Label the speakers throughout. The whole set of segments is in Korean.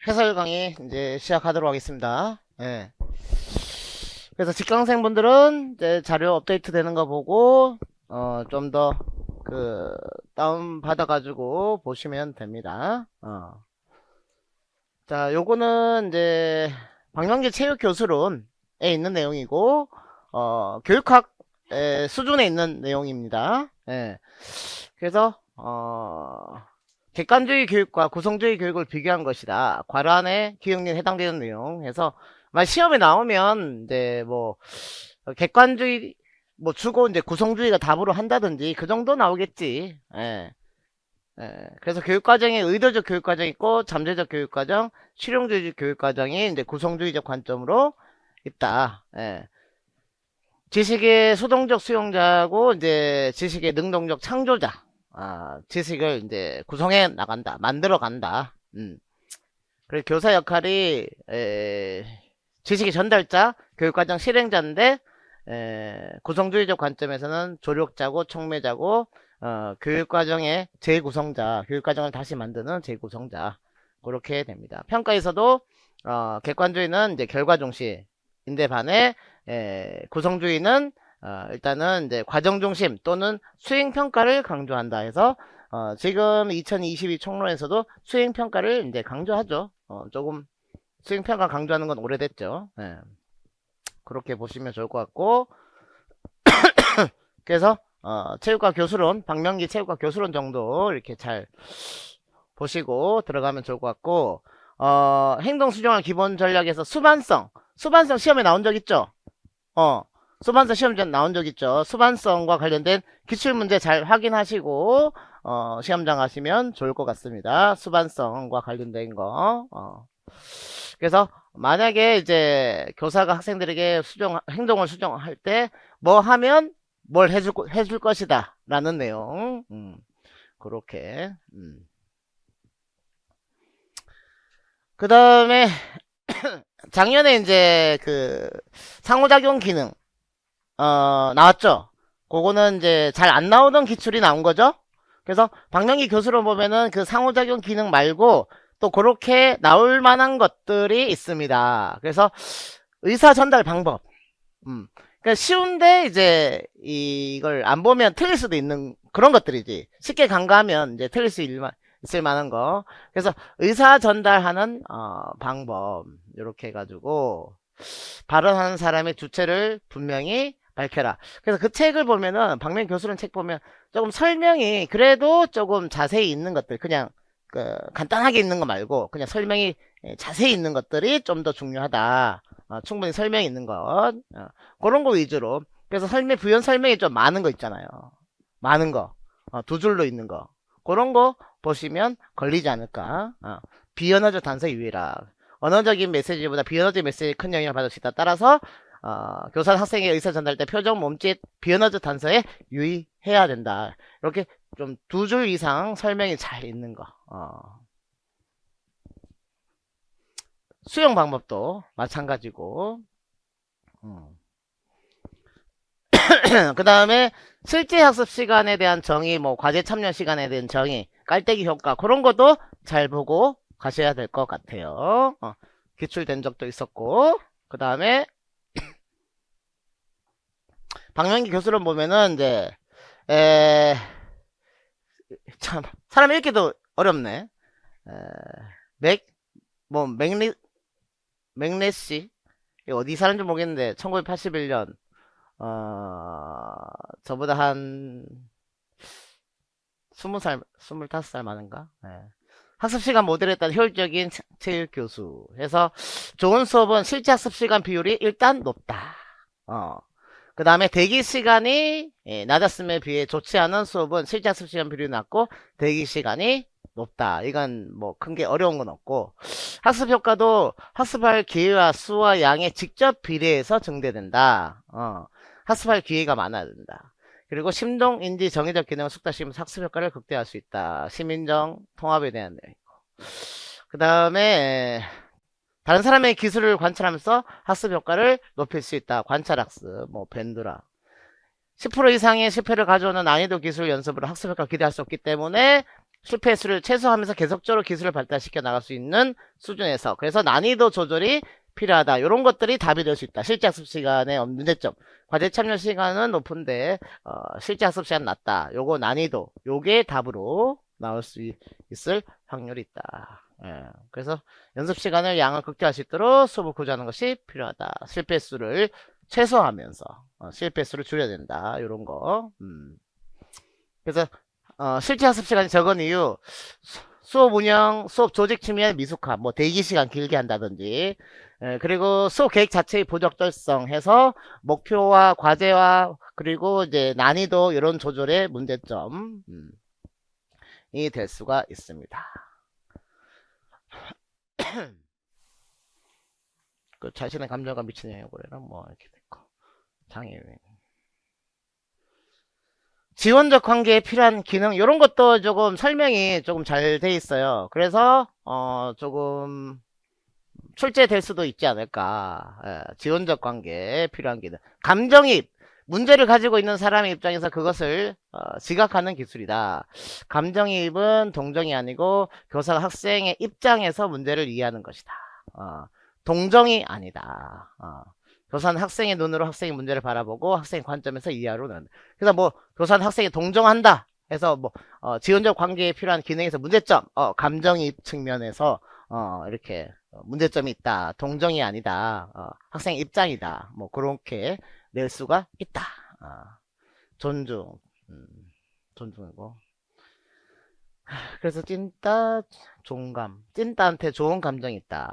Speaker 1: 해설 강의 이제 시작하도록 하겠습니다. 예. 그래서 직강생분들은 이제 자료 업데이트 되는 거 보고 좀 더 다운 받아가지고 보시면 됩니다. 자, 요거는 이제 박명기 체육교수론에 있는 내용이고 교육학 수준에 있는 내용입니다. 예. 그래서 객관주의 교육과 구성주의 교육을 비교한 것이다. 과란의 기억률에 해당되는 내용 해서 시험에 나오면 이제 뭐 객관주의 뭐 주고 이제 구성주의가 답으로 한다든지 그 정도 나오겠지. 예. 예. 그래서 교육과정에 의도적 교육과정이 있고 잠재적 교육과정, 실용주의적 교육과정이 이제 구성주의적 관점으로 있다. 예. 지식의 수동적 수용자고 이제 지식의 능동적 창조자. 지식을 이제 구성해 나간다, 만들어 간다. 그리고 교사 역할이 지식의 전달자, 교육과정 실행자인데 구성주의적 관점에서는 조력자고 촉매자고 교육과정의 재구성자, 교육과정을 다시 만드는 재구성자 그렇게 됩니다. 평가에서도 객관주의는 이제 결과 중심인데 반해 구성주의는 일단은 이제 과정 중심 또는 수행 평가를 강조한다 해서 지금 2022 총론에서도 수행 평가를 이제 강조하죠. 조금 수행 평가 강조하는 건 오래됐죠. 예. 그렇게 보시면 좋을 것 같고 그래서 체육과 교수론, 박명기 체육과 교수론 정도 이렇게 잘 보시고 들어가면 좋을 것 같고 행동 수정할 기본 전략에서 수반성 시험에 나온 적 있죠? 수반성 시험 나온 적 있죠. 수반성과 관련된 기출문제 잘 확인하시고 시험장 가시면 좋을 것 같습니다. 수반성과 관련된 거. 그래서 만약에 이제 교사가 학생들에게 행동을 수정할 때 뭐 하면 뭘 해줄 것이다 라는 내용. 그렇게. 그 다음에 작년에 이제 상호작용 기능 나왔죠. 그거는 이제 잘 안 나오던 기출이 나온 거죠. 그래서 박명기 교수로 보면은 그 상호작용 기능 말고 또 그렇게 나올 만한 것들이 있습니다. 그래서 의사 전달 방법. 그러니까 쉬운데 이제 이걸 안 보면 틀릴 수도 있는 그런 것들이지. 쉽게 간과하면 이제 틀릴 수 있을 만한 거. 그래서 의사 전달하는 방법 이렇게 해가지고 발언하는 사람의 주체를 분명히 밝혀라. 그래서 그 책을 보면은 박명 교수는 책 보면 조금 설명이 그래도 조금 자세히 있는 것들 그냥 간단하게 있는 거 말고 그냥 설명이 자세히 있는 것들이 좀 더 중요하다. 충분히 설명이 있는 것 그런 거 위주로. 그래서 부연 설명이 좀 많은 거 있잖아요. 많은 거 두 줄로 있는 거 그런 거 보시면 걸리지 않을까. 비언어적 단서 유의라. 언어적인 메시지보다 비언어적 메시지에 큰 영향을 받을 수 있다. 따라서 교사 학생의 의사 전달 때 표정, 몸짓, 비언어적 단서에 유의해야 된다. 이렇게 좀 두 줄 이상 설명이 잘 있는 거. 수용 방법도 마찬가지고. 그 다음에 실제 학습 시간에 대한 정의, 뭐 과제 참여 시간에 대한 정의, 깔때기 효과 그런 것도 잘 보고 가셔야 될 것 같아요. 기출된 적도 있었고. 그 다음에 박명기 교수를 보면은 이제 참 사람 읽기도 어렵네. 맥레시 어디 사는지 모르겠는데 1981년 저보다 한 20살 25살 많은가. 학습시간 모델에 따른 효율적인 체육교수 해서 좋은 수업은 실제 학습시간 비율이 일단 높다. 그 다음에 대기시간이 낮았음에 비해 좋지 않은 수업은 실제 학습시간 비율이 낮고 대기시간이 높다. 이건 뭐 큰 게 어려운 건 없고 학습효과도 학습할 기회와 수와 양에 직접 비례해서 증대된다. 학습할 기회가 많아야 된다. 그리고 심동, 인지, 정의적 기능을 숙달시키면서 학습효과를 극대화할 수 있다. 시민정, 통합에 대한 내용이고. 그 다음에 다른 사람의 기술을 관찰하면서 학습효과를 높일 수 있다. 관찰학습, 뭐 벤두라. 10% 이상의 실패를 가져오는 난이도 기술 연습으로 학습효과를 기대할 수 없기 때문에 실패 횟수를 최소화하면서 계속적으로 기술을 발달시켜 나갈 수 있는 수준에서, 그래서 난이도 조절이 필요하다. 이런 것들이 답이 될 수 있다. 실제 학습 시간의 문제점. 과제 참여 시간은 높은데 실제 학습 시간 낮다. 요거 난이도. 요게 답으로 나올 수 있을 확률이 있다. 예. 그래서 연습 시간을 양을 극대화할 수 있도록 수업을 구조하는 것이 필요하다. 실패 수를 최소화하면서 실패 수를 줄여야 된다. 요런 거. 그래서 실제 학습 시간이 적은 이유, 수업 운영, 수업 조직 측면의 미숙함, 뭐 대기 시간 길게 한다든지, 그리고 수업 계획 자체의 부적절성 해서 목표와 과제와 그리고 이제 난이도 이런 조절의 문제점 이 될 수가 있습니다. 그 자신의 감정과 미치는 영향으로 뭐 이렇게 됐고, 장애인. 지원적 관계에 필요한 기능 이런 것도 조금 설명이 조금 잘 돼 있어요. 그래서 조금 출제될 수도 있지 않을까. 지원적 관계에 필요한 기능. 감정이입. 문제를 가지고 있는 사람의 입장에서 그것을 지각하는 기술이다. 감정이입은 동정이 아니고 교사가 학생의 입장에서 문제를 이해하는 것이다. 동정이 아니다. 교사는 학생의 눈으로 학생의 문제를 바라보고 학생의 관점에서 이해하려는. 그래서 뭐 교사는 학생이 동정한다 해서 뭐 지원적 관계에 필요한 기능에서 문제점, 감정이입 측면에서 이렇게 문제점이 있다. 동정이 아니다. 학생의 입장이다. 뭐 그렇게 낼 수가 있다. 존중, 존중이고. 그래서 찐따 종감, 찐따한테 좋은 감정이 있다.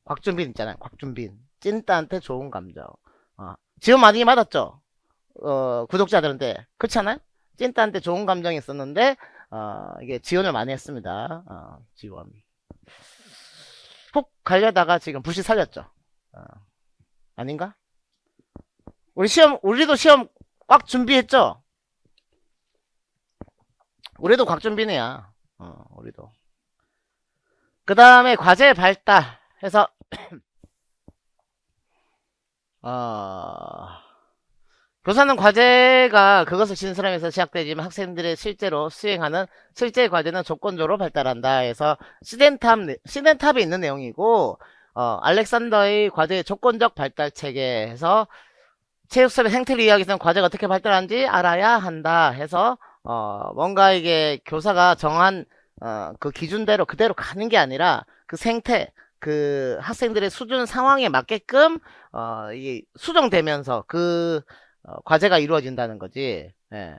Speaker 1: 곽준빈 있잖아요. 곽준빈. 찐따한테 좋은 감정. 지원 많이 받았죠? 구독자들한테. 그렇지 않아요? 찐따한테 좋은 감정이 있었는데, 이게 지원을 많이 했습니다. 지원. 훅 가려다가 지금 부시 살렸죠. 아닌가? 우리도 시험 꽉 준비했죠? 우리도 곽준빈이야. 우리도. 그 다음에 과제 발달 해서, 교사는 과제가 그것을 진술하면서 시작되지만 학생들의 실제로 수행하는 실제 과제는 조건적으로 발달한다 해서 시덴탑에 있는 내용이고, 알렉산더의 과제의 조건적 발달 체계에서 체육 수업의 생태를 이해하기 위해서는 과제가 어떻게 발달하는지 알아야 한다 해서 뭔가 이게 교사가 정한 그 기준대로 그대로 가는 게 아니라 그 생태, 그 학생들의 수준 상황에 맞게끔 이게 수정되면서 그 과제가 이루어진다는 거지. 예.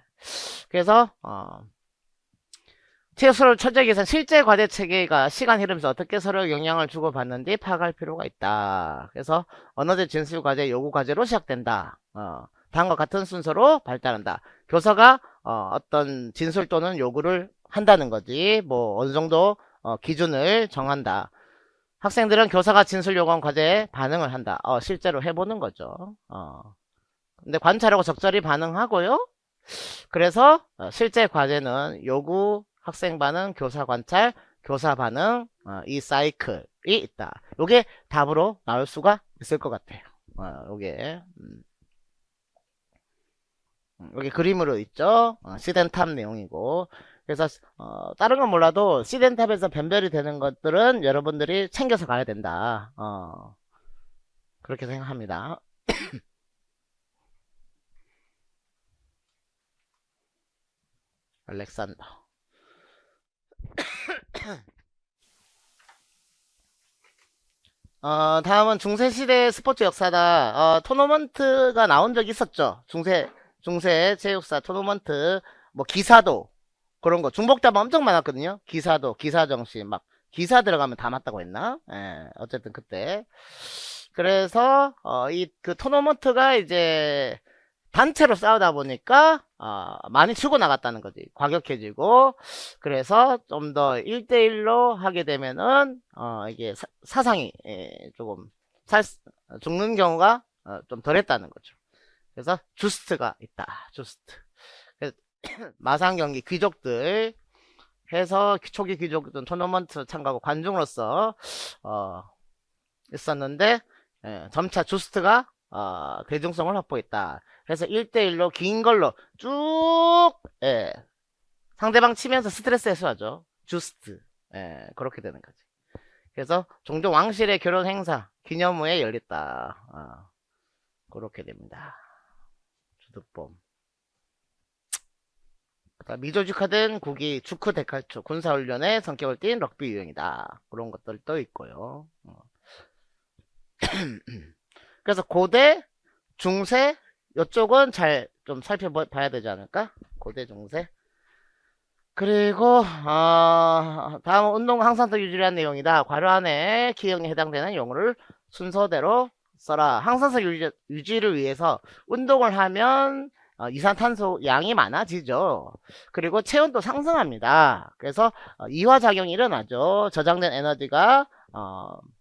Speaker 1: 그래서 체육 수업을 철저하게 위해서는 실제 과제 체계가 시간 흐르면서 어떻게 서로 영향을 주고받는지 파악할 필요가 있다. 그래서 언어적 진술 과제, 요구 과제로 시작된다. 다음과 같은 순서로 발달한다. 교사가 어떤 진술 또는 요구를 한다는 거지. 뭐 어느 정도 기준을 정한다. 학생들은 교사가 진술 요구한 과제에 반응을 한다. 실제로 해보는 거죠. 근데 관찰하고 적절히 반응하고요. 그래서 실제 과제는 요구, 학생 반응, 교사 관찰, 교사 반응, 이 사이클이 있다. 요게 답으로 나올 수가 있을 것 같아요. 요게 여기 그림으로 있죠. 시덴탑 내용이고. 그래서 다른 건 몰라도 시덴탑에서 변별이 되는 것들은 여러분들이 챙겨서 가야 된다. 그렇게 생각합니다. 알렉산더. 다음은 중세시대 스포츠 역사다. 토너먼트가 나온 적이 있었죠. 중세 체육사 토너먼트, 뭐 기사도 그런 거 중복답 엄청 많았거든요. 기사도, 기사정신 막 기사 들어가면 다 맞다고 했나? 예, 어쨌든 그때. 그래서 이 그 토너먼트가 이제 단체로 싸우다 보니까 많이 치고 나갔다는 거지. 과격해지고. 그래서 좀 더 1대1로 하게 되면은 이게 사상이 조금 죽는 경우가 좀 덜했다는 거죠. 그래서 주스트가 있다. 주스트. 마상 경기 귀족들 해서 초기 귀족들은 토너먼트 참가하고 관중으로서 있었는데 점차 주스트가 대중성을 확보했다. 그래서 1대1로 긴 걸로 쭉 상대방 치면서 스트레스 해소하죠. 주스트. 예, 그렇게 되는 거지. 그래서 종종 왕실의 결혼 행사, 기념후에 열렸다. 그렇게 됩니다. 주득범. 미조직화된 국이 주크 데칼초 군사훈련의 성격을 띤 럭비 유형이다. 그런 것들도 있고요. 그래서 고대, 중세 이쪽은 잘 좀 살펴봐야 되지 않을까? 고대, 중세. 그리고 다음은 운동 항상성 유지를 한 내용이다. 괄호 안에 기형에 해당되는 용어를 순서대로 써라. 항상성 유지를 위해서 운동을 하면 이산탄소 양이 많아지죠. 그리고 체온도 상승합니다. 그래서 이화작용이 일어나죠. 저장된 에너지가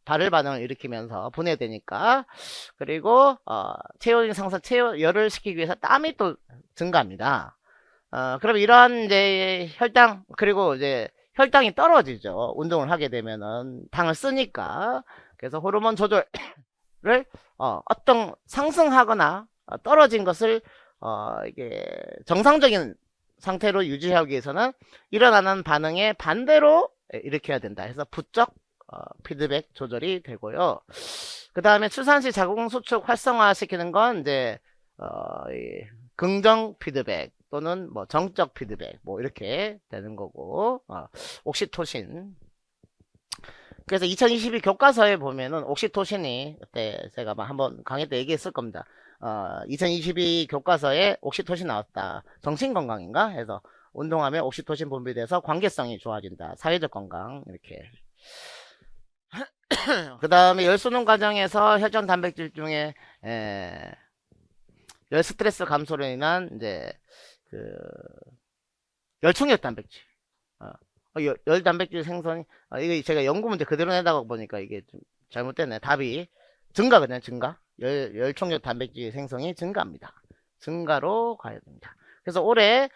Speaker 1: 발열 반응을 일으키면서 분해되니까. 그리고 체온이 상승, 열을 식히기 위해서 땀이 또 증가합니다. 그럼 이러한 이제 혈당, 그리고 이제 혈당이 떨어지죠. 운동을 하게 되면은 당을 쓰니까. 그래서 호르몬 조절을 어떤 상승하거나 떨어진 것을 이게 정상적인 상태로 유지하기 위해서는 일어나는 반응의 반대로 일으켜야 된다. 해서 부적 피드백 조절이 되고요. 그 다음에 출산시 자궁 수축 활성화 시키는 건 이제 긍정 피드백 또는 뭐 정적 피드백 뭐 이렇게 되는 거고. 옥시토신. 그래서 2022 교과서에 보면은 옥시토신이 그때 제가 한번 강의 때 얘기했을 겁니다. 2022 교과서에 옥시토신 나왔다. 정신건강인가 해서 운동하면 옥시토신 분비돼서 관계성이 좋아진다. 사회적 건강 이렇게. 그 다음에 열 쏘는 과정에서 혈전 단백질 중에 열 스트레스 감소로 인한 이제 열충격 단백질, 열 단백질 생성이 이거 제가 연구 문제 그대로 내다가 보니까 이게 좀 잘못됐네. 답이 증가, 그냥 증가. 열충격 단백질 생성이 증가합니다. 증가로 가야 됩니다. 그래서 올해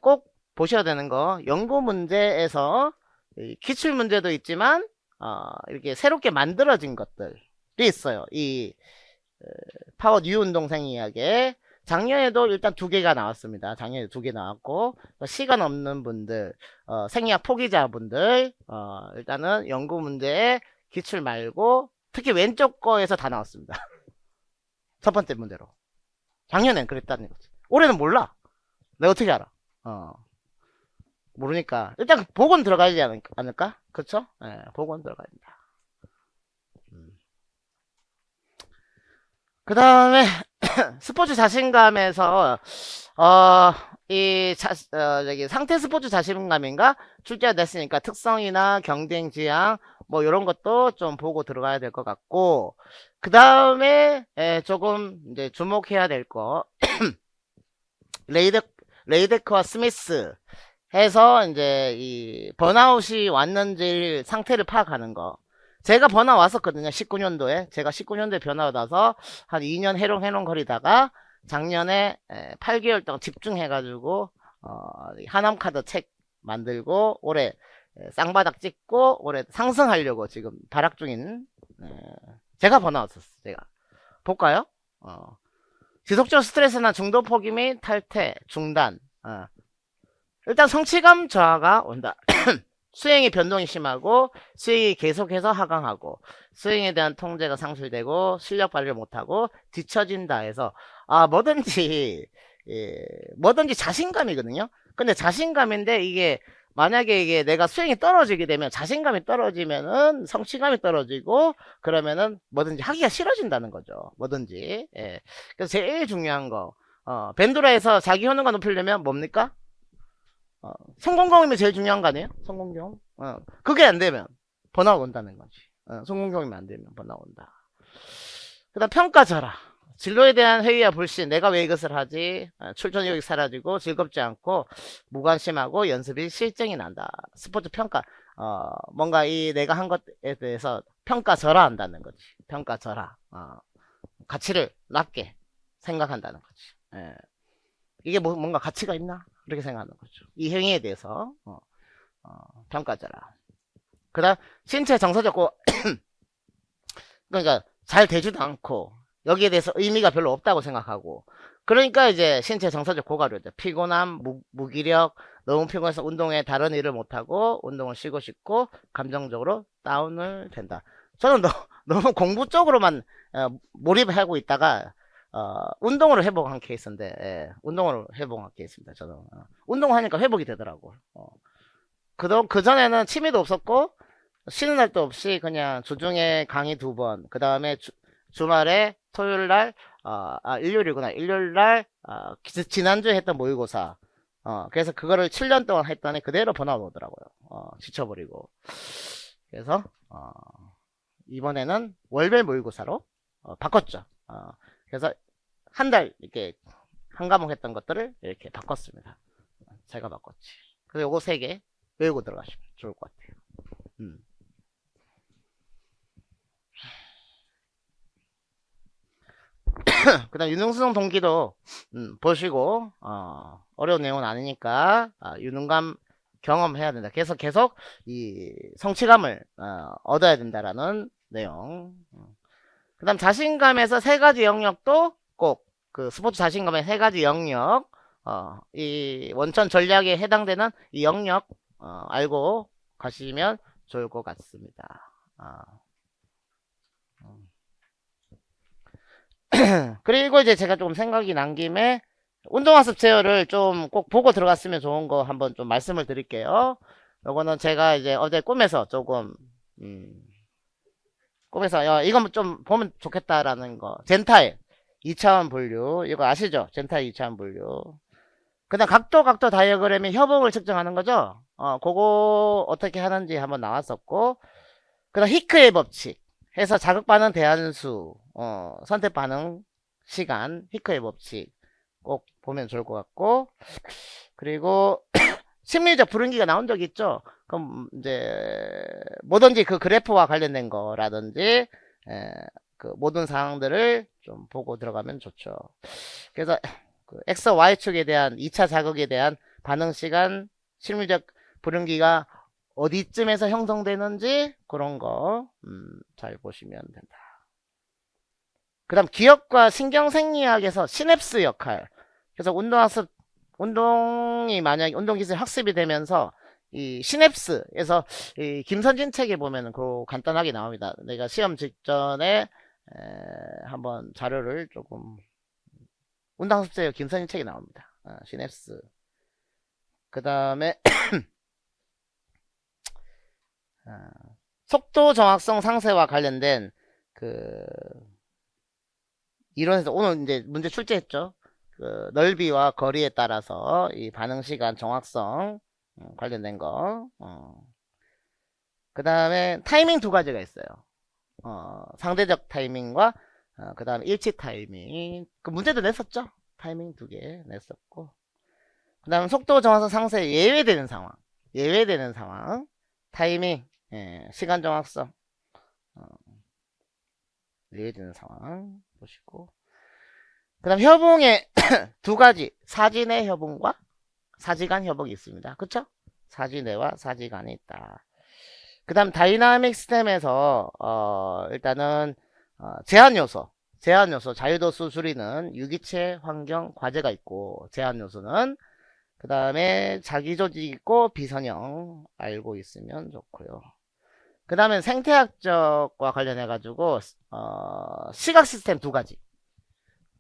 Speaker 1: 꼭 보셔야 되는 거, 연구 문제에서 기출 문제도 있지만 이렇게 새롭게 만들어진 것들이 있어요. 이 파워 뉴 운동생 이야기에 작년에도 일단 2개가 나왔습니다. 작년에 2개 나왔고, 시간 없는 분들, 생리학 포기자분들, 일단은 연구 문제에 기출 말고 특히 왼쪽 거에서 다 나왔습니다. 첫 번째 문제로. 작년엔 그랬다는 거지. 올해는 몰라. 내가 어떻게 알아? 모르니까 일단 복원 들어가야지 않을까? 그쵸? 네, 복원 들어가야 된다. 그 다음에 스포츠 자신감에서 저기 상태 스포츠 자신감인가 출제가 됐으니까 특성이나 경쟁 지향 뭐 이런 것도 좀 보고 들어가야 될 것 같고, 그 다음에 조금 이제 주목해야 될 거 레이데크와 스미스 해서 이제 이 번아웃이 왔는지 상태를 파악하는 거. 제가 번아웃 왔었거든요. 19년도에. 제가 19년도에 번아웃 와서 한 2년 해롱해롱 거리다가 작년에 8개월 동안 집중해가지고 하남카드 책 만들고 올해 쌍바닥 찍고 올해 상승하려고 지금 발악 중인 제가 번아웃 왔었어요. 제가 볼까요? 지속적 스트레스나 중도 포기 및 탈퇴, 중단. 일단 성취감 저하가 온다. 수행의 변동이 심하고 수행이 계속해서 하강하고 수행에 대한 통제가 상실되고 실력 발휘를 못하고 뒤처진다 해서 뭐든지 자신감이거든요. 근데 자신감인데 이게 만약에 이게 내가 수행이 떨어지게 되면 자신감이 떨어지면은 성취감이 떨어지고 그러면은 뭐든지 하기가 싫어진다는 거죠. 뭐든지. 예. 그래서 제일 중요한 거 벤도라에서 자기 효능가 높이려면 뭡니까? 성공 경험이 제일 중요한 거 아니에요? 성공 경험? 그게 안 되면 번아웃 온다는 거지. 성공 경험이 안 되면 번아웃 온다. 그 다음 평가절하. 진로에 대한 회의와 불신, 내가 왜 이것을 하지? 출전 의욕이 사라지고 즐겁지 않고 무관심하고 연습이 실증이 난다. 스포츠 평가, 뭔가 이 내가 한 것에 대해서 평가절하한다는 거지. 평가절하. 가치를 낮게 생각한다는 거지. 예. 이게 뭔가 가치가 있나? 그렇게 생각하는 거죠. 이 행위에 대해서 평가절하. 그 다음 신체 정서적 그러니까 잘 되지도 않고 여기에 대해서 의미가 별로 없다고 생각하고 그러니까 이제 신체 정서적 고갈이죠. 피곤함, 무기력, 너무 피곤해서 운동에 다른 일을 못하고 운동을 쉬고 싶고 감정적으로 다운을 된다. 저는 너무 공부 쪽으로만 몰입하고 있다가 운동으로 회복한 케이스인데 운동으로 회복한 케이스입니다. 저는 운동하니까 회복이 되더라고. 그전에는 취미도 없었고 쉬는 날도 없이 그냥 주중에 강의 2번, 그 다음에 주말에 토요일 날, 일요일이구나. 일요일 날, 지난주에 했던 모의고사. 그래서 그거를 7년 동안 했더니 그대로 번아웃 오더라고요. 지쳐버리고. 그래서, 이번에는 월별 모의고사로, 바꿨죠. 그래서 한 달, 이렇게, 한 과목 했던 것들을 이렇게 바꿨습니다. 제가 바꿨지. 그래서 요거 3개 외우고 들어가시면 좋을 것 같아요. 그 다음 유능수능 동기도 보시고 어려운 내용은 아니니까 유능감 경험해야 된다. 그래서 계속 이 성취감을 얻어야 된다라는 내용. 그 다음 자신감에서 3가지 영역도 꼭 그 스포츠 자신감의 3가지 영역 이 원천 전략에 해당되는 이 영역 알고 가시면 좋을 것 같습니다. 그리고 이제 제가 좀 생각이 난 김에 운동학습 제어를 좀 꼭 보고 들어갔으면 좋은 거 한번 좀 말씀을 드릴게요. 요거는 제가 이제 어제 꿈에서 조금 꿈에서 이거 좀 보면 좋겠다라는 거. 젠타일 2차원 분류 이거 아시죠? 젠타일 2차원 분류. 그다음 각도 다이어그램의 협응을 측정하는 거죠. 그거 어떻게 하는지 한번 나왔었고, 그다음 히크의 법칙 해서 자극 반응 대한수, 선택 반응 시간, 히크의 법칙 꼭 보면 좋을 것 같고, 그리고 심리적 불응기가 나온 적 있죠. 그럼 이제 뭐든지 그 그래프와 관련된 거라든지 그 모든 사항들을 좀 보고 들어가면 좋죠. 그래서 그 X, Y축에 대한 2차 자극에 대한 반응 시간, 심리적 불응기가 어디쯤에서 형성되는지 그런 거 잘 보시면 된다. 그 다음 기억과 신경생리학에서 시냅스 역할. 그래서 운동이 만약에 운동기술 학습이 되면서 이 시냅스에서 이 김선진 책에 보면은 그 간단하게 나옵니다. 내가 시험 직전에 한번 자료를 조금 운동학습제 김선진 책에 나옵니다. 시냅스. 그 다음에 속도 정확성 상세와 관련된 그 이론에서 오늘 이제 문제 출제했죠. 그 넓이와 거리에 따라서 이 반응 시간 정확성 관련된 거. 그 다음에 타이밍 2가지가 있어요. 상대적 타이밍과 그 다음에 일치 타이밍. 그 문제도 냈었죠. 타이밍 2개 냈었고. 그 다음에 속도 정확성 상세 예외되는 상황. 예외되는 상황. 타이밍, 시간 정확성. 예외되는 상황 보시고. 그 다음 협응에 2가지 사지내 협응과 사지간 협응이 있습니다. 그쵸? 사지내와 사지간이 있다. 그 다음 다이나믹 시스템에서 일단은 제한요소 자유도수 줄이는 유기체 환경 과제가 있고 제한요소는 그 다음에 자기조직 있고 비선형 알고 있으면 좋고요. 그 다음에 생태학적과 관련해 가지고 시각 시스템 2가지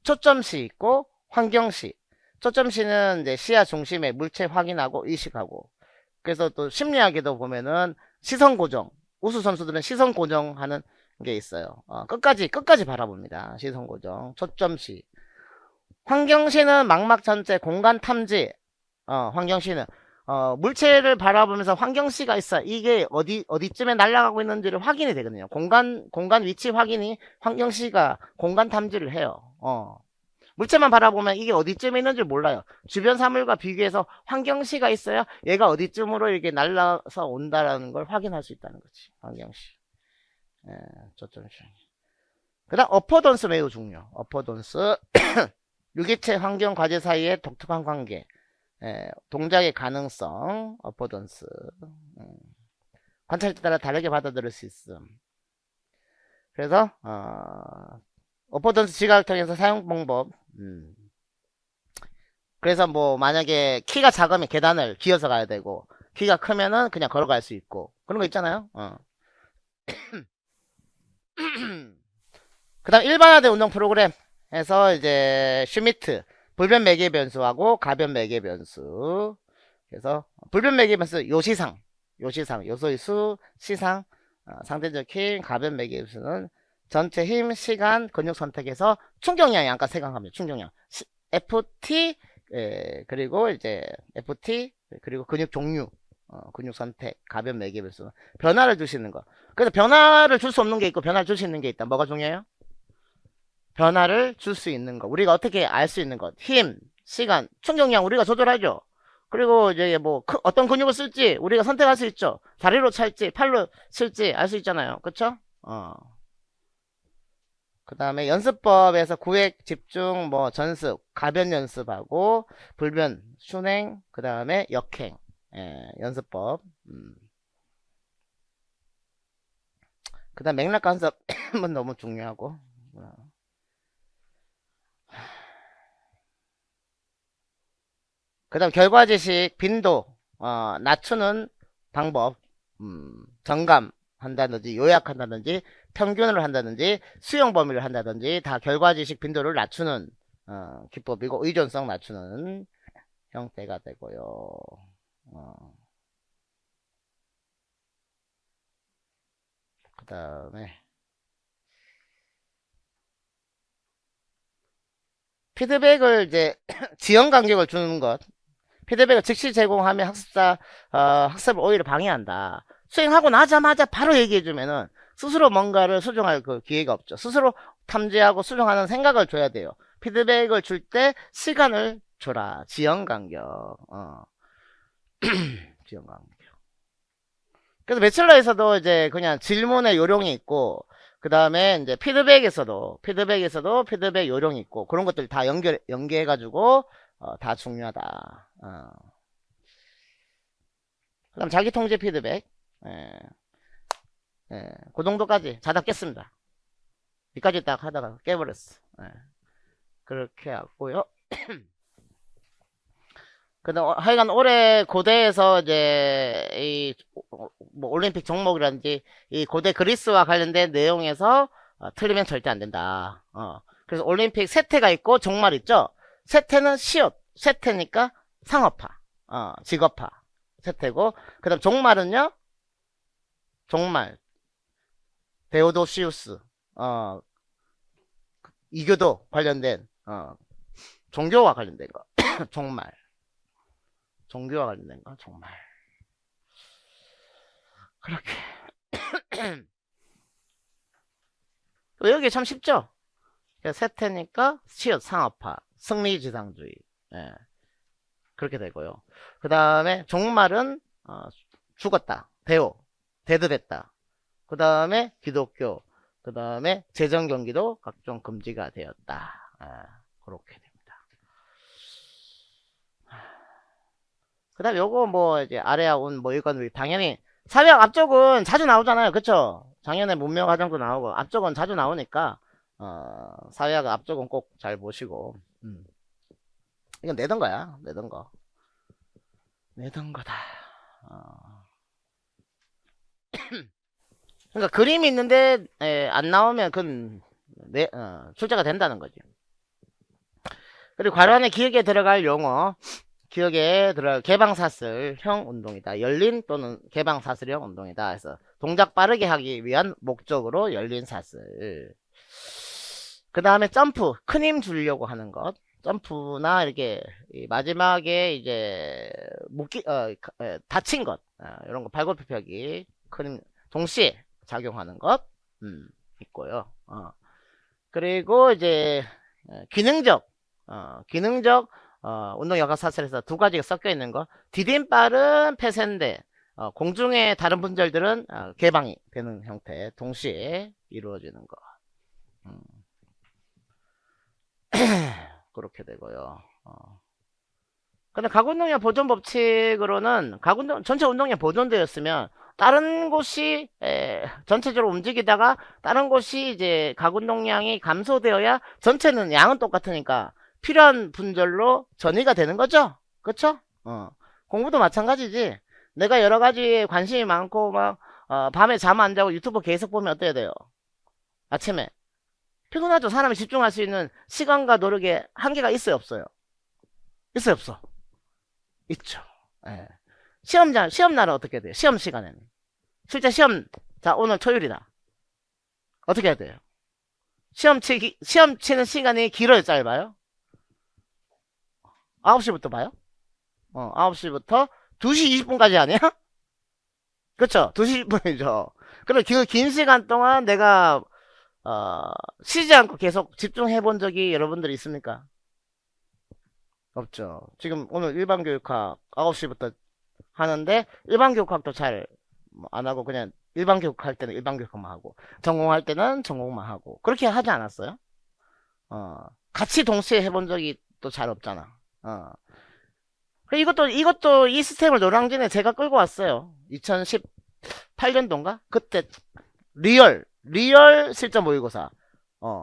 Speaker 1: 초점시 있고 환경시. 초점시는 이제 시야 중심에 물체 확인하고 의식하고. 그래서 또 심리학에도 보면은 시선 고정. 우수 선수들은 시선 고정하는 게 있어요. 끝까지 바라봅니다. 시선 고정. 초점시. 환경시는 망막 전체 공간 탐지. 환경시는 물체를 바라보면서 환경시가 있어. 이게 어디쯤에 날아가고 있는지를 확인이 되거든요. 공간 위치 확인이 환경시가 공간 탐지를 해요. 물체만 바라보면 이게 어디쯤에 있는지 몰라요. 주변 사물과 비교해서 환경시가 있어야 얘가 어디쯤으로 이렇게 날아서 온다라는 걸 확인할 수 있다는 거지. 환경시. 초점시. 그 다음 어퍼던스 매우 중요. 어퍼던스. 유기체 환경 과제 사이의 독특한 관계. 동작의 가능성, 어퍼던스. 관찰에 따라 다르게 받아들일 수 있음. 그래서 어퍼던스 지각을 통해서 사용 방법. 그래서 뭐 만약에 키가 작으면 계단을 기어서 가야 되고 키가 크면은 그냥 걸어갈 수 있고 그런 거 있잖아요. 그다음 일반화된 운동 프로그램에서 이제 슈미트 불변 매개 변수하고 가변 매개 변수. 그래서 불변 매개 변수 요시상 요소의 수 시상 상대적 힘 가변 매개 변수는 전체 힘 시간 근육 선택에서 충격량이 아까 생각합니다. 충격량 FT 그리고 이제 FT 그리고 근육 종류 근육 선택 가변 매개 변수 변화를 주시는 거. 그래서 변화를 줄 수 없는 게 있고 변화를 줄 수 있는 게 있다. 뭐가 중요해요? 변화를 줄 수 있는 거. 우리가 어떻게 알 수 있는 것. 힘, 시간, 충격량 우리가 조절하죠. 그리고 이제 뭐 어떤 근육을 쓸지 우리가 선택할 수 있죠. 다리로 찰지 팔로 칠지 알 수 있잖아요. 그쵸? 그 다음에 연습법에서 구획, 집중, 뭐 전습, 가변 연습하고 불변, 순행, 그 다음에 역행, 연습법. 그 다음 맥락 간섭은 너무 중요하고. 그 다음 결과지식 빈도 낮추는 방법 정감한다든지 요약한다든지 평균을 한다든지 수용 범위를 한다든지 다 결과지식 빈도를 낮추는 기법이고 의존성 낮추는 형태가 되고요. 그 다음에 피드백을 이제 지연 간격을 주는 것. 피드백을 즉시 제공하면 학습을 오히려 방해한다. 수행하고 나자마자 바로 얘기해주면은 스스로 뭔가를 수정할 그 기회가 없죠. 스스로 탐지하고 수정하는 생각을 줘야 돼요. 피드백을 줄 때 시간을 줘라. 지연 간격. 지연 간격. 그래서 배칠러에서도 이제 그냥 질문의 요령이 있고, 그 다음에 이제 피드백에서도 피드백 요령이 있고, 그런 것들 다 연계해가지고, 다 중요하다. 그 다음 자기 통제 피드백. 그 정도까지 자다 깼습니다. 여기까지 딱 하다가 깨버렸어. 그렇게 하고요. 근데 하여간 올해 고대에서 이제 뭐 올림픽 종목이라든지 이 고대 그리스와 관련된 내용에서 틀리면 절대 안 된다. 그래서 올림픽 세태가 있고 종말 있죠. 세태는 시옷, 세태니까 상업화, 직업화 세태고, 그다음 종말은요. 종말 데오도시우스, 이교도 관련된 종교와 관련된 거 종말. 종교와 관련된 거 정말 그렇게 여기 참 쉽죠. 세태니까 시옷 상업화 승리지상주의 그렇게 되고요. 그 다음에 종말은 죽었다 데드됐다. 그 다음에 기독교, 그 다음에 재정경기도 각종 금지가 되었다. 그렇게 됩니다. 그 다음 요거 뭐 이제 아래와 운 뭐 이건 당연히 사회학 앞쪽은 자주 나오잖아요. 그쵸? 작년에 문명과정도 나오고 앞쪽은 자주 나오니까 사회학 앞쪽은 꼭 잘 보시고 이건 내던 거야. 내던 거 내던 거다. 그러니까 그림이 있는데 안 나오면 그건 출제가 된다는 거지. 그리고 관련의 기억에 들어갈 용어 기억에 들어 개방사슬형 운동이다. 열린 또는 개방사슬형 운동이다. 그래서 동작 빠르게 하기 위한 목적으로 열린 사슬. 그 다음에 점프, 큰 힘 주려고 하는 것. 점프나 이렇게 마지막에 이제 다친 것, 이런 거 발골 펴기, 큰 힘 동시에 작용하는 것 있고요. 그리고 이제 기능적 운동 역학 사슬에서 두 가지가 섞여 있는 거. 디딤발은 폐쇄인데 공중의 다른 분절들은 개방이 되는 형태 동시에 이루어지는 거. 그렇게 되고요. 근데 가구운동량 보존 법칙으로는 전체 운동량 보존되었으면 다른 곳이 전체적으로 움직이다가 다른 곳이 이제 가구운동량이 감소되어야 전체는 양은 똑같으니까 필요한 분절로 전이가 되는 거죠. 그쵸? 공부도 마찬가지지. 내가 여러 가지에 관심이 많고 막 밤에 잠 안 자고 유튜브 계속 보면 어때야 돼요? 아침에 피곤하죠. 사람이 집중할 수 있는 시간과 노력에 한계가 있어요, 없어요? 있어요, 없어? 있죠. 예. 시험 날은 어떻게 돼요? 시험 시간에는 실제 시험, 자 오늘 토요일이다. 어떻게 해야 돼요? 시험 치는 시간이 길어요, 짧아요? 9시부터 봐요? 9시부터 2시 20분까지 아니야? 그쵸? 2시 20분이죠. 그럼 그 긴 시간 동안 내가 쉬지 않고 계속 집중해 본 적이 여러분들 있습니까? 없죠. 지금 오늘 일반교육학 9시부터 하는데 일반교육학도 잘 안 하고 그냥 일반교육할 때는 일반교육학만 하고 전공할 때는 전공만 하고 그렇게 하지 않았어요? 같이 동시에 해본 적이 또 잘 없잖아. 이것도 이 시스템을 노량진에 제가 끌고 왔어요. 2018년도인가? 그때 리얼 실전 모의고사.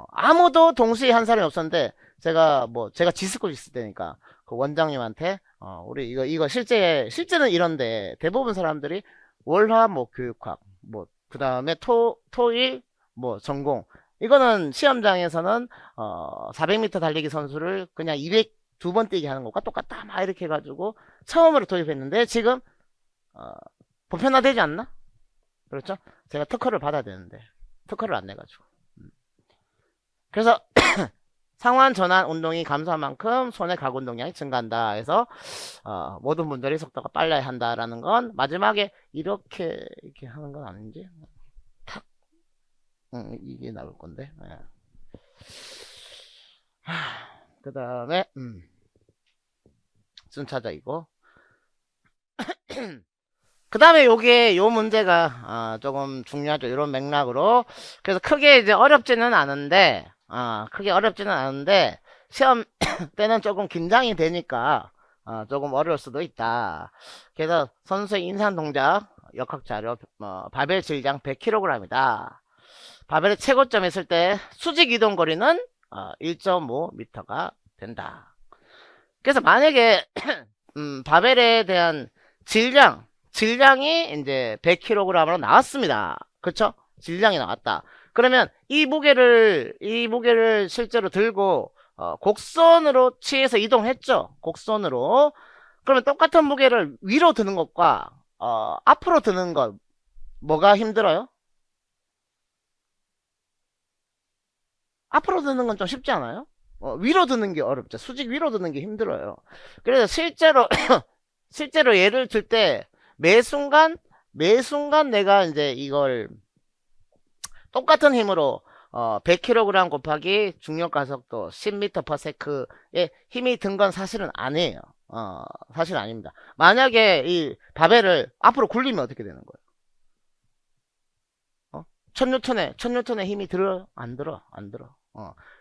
Speaker 1: 아무도 동시에 한 사람이 없었는데 제가 지스쿨 있을 때니까 그 원장님한테 우리 이거 실제는 이런데 대부분 사람들이 월화 뭐 교육학 뭐 그다음에 토일 뭐 전공 이거는 시험장에서는 400m 달리기 선수를 그냥 200 두 번 뛰게 하는 것과 똑같다 막 이렇게 해가지고 처음으로 도입했는데 지금 보편화되지 않나? 그렇죠? 제가 특허를 받아야 되는데 특허를 안 내가지고 그래서 상완 전환 운동이 감소한 만큼 손의 각 운동량이 증가한다 해서 모든 분들이 속도가 빨라야 한다라는 건 마지막에 이렇게 하는 건 아닌지 탁 이게 나올 건데 그 다음에 순차적이고 그 다음에 요 문제가 조금 중요하죠. 이런 맥락으로 그래서 크게 이제 어렵지는 않은데 시험 때는 조금 긴장이 되니까 조금 어려울 수도 있다. 그래서 선수의 인상 동작 역학자료 바벨 질량 100kg이다. 바벨의 최고점에 있을 때 수직 이동 거리는 1.5m가 된다. 그래서 만약에 바벨에 대한 질량이 이제 100kg으로 나왔습니다. 그쵸? 질량이 나왔다. 그러면 이 무게를 실제로 들고 곡선으로 취해서 이동했죠. 곡선으로. 그러면 똑같은 무게를 위로 드는 것과 앞으로 드는 것 뭐가 힘들어요? 앞으로 드는 건 좀 쉽지 않아요? 위로 드는 게 어렵죠. 수직 위로 드는 게 힘들어요. 그래서 실제로 예를 들 때 매 순간 내가 이제 이걸 똑같은 힘으로 100kg 곱하기 중력 가속도 10m/s의 힘이 든 건 사실은 아니에요. 사실 아닙니다. 만약에 이 바벨을 앞으로 굴리면 어떻게 되는 거예요? 1000N의 힘이 들어? 안 들어? 안 들어.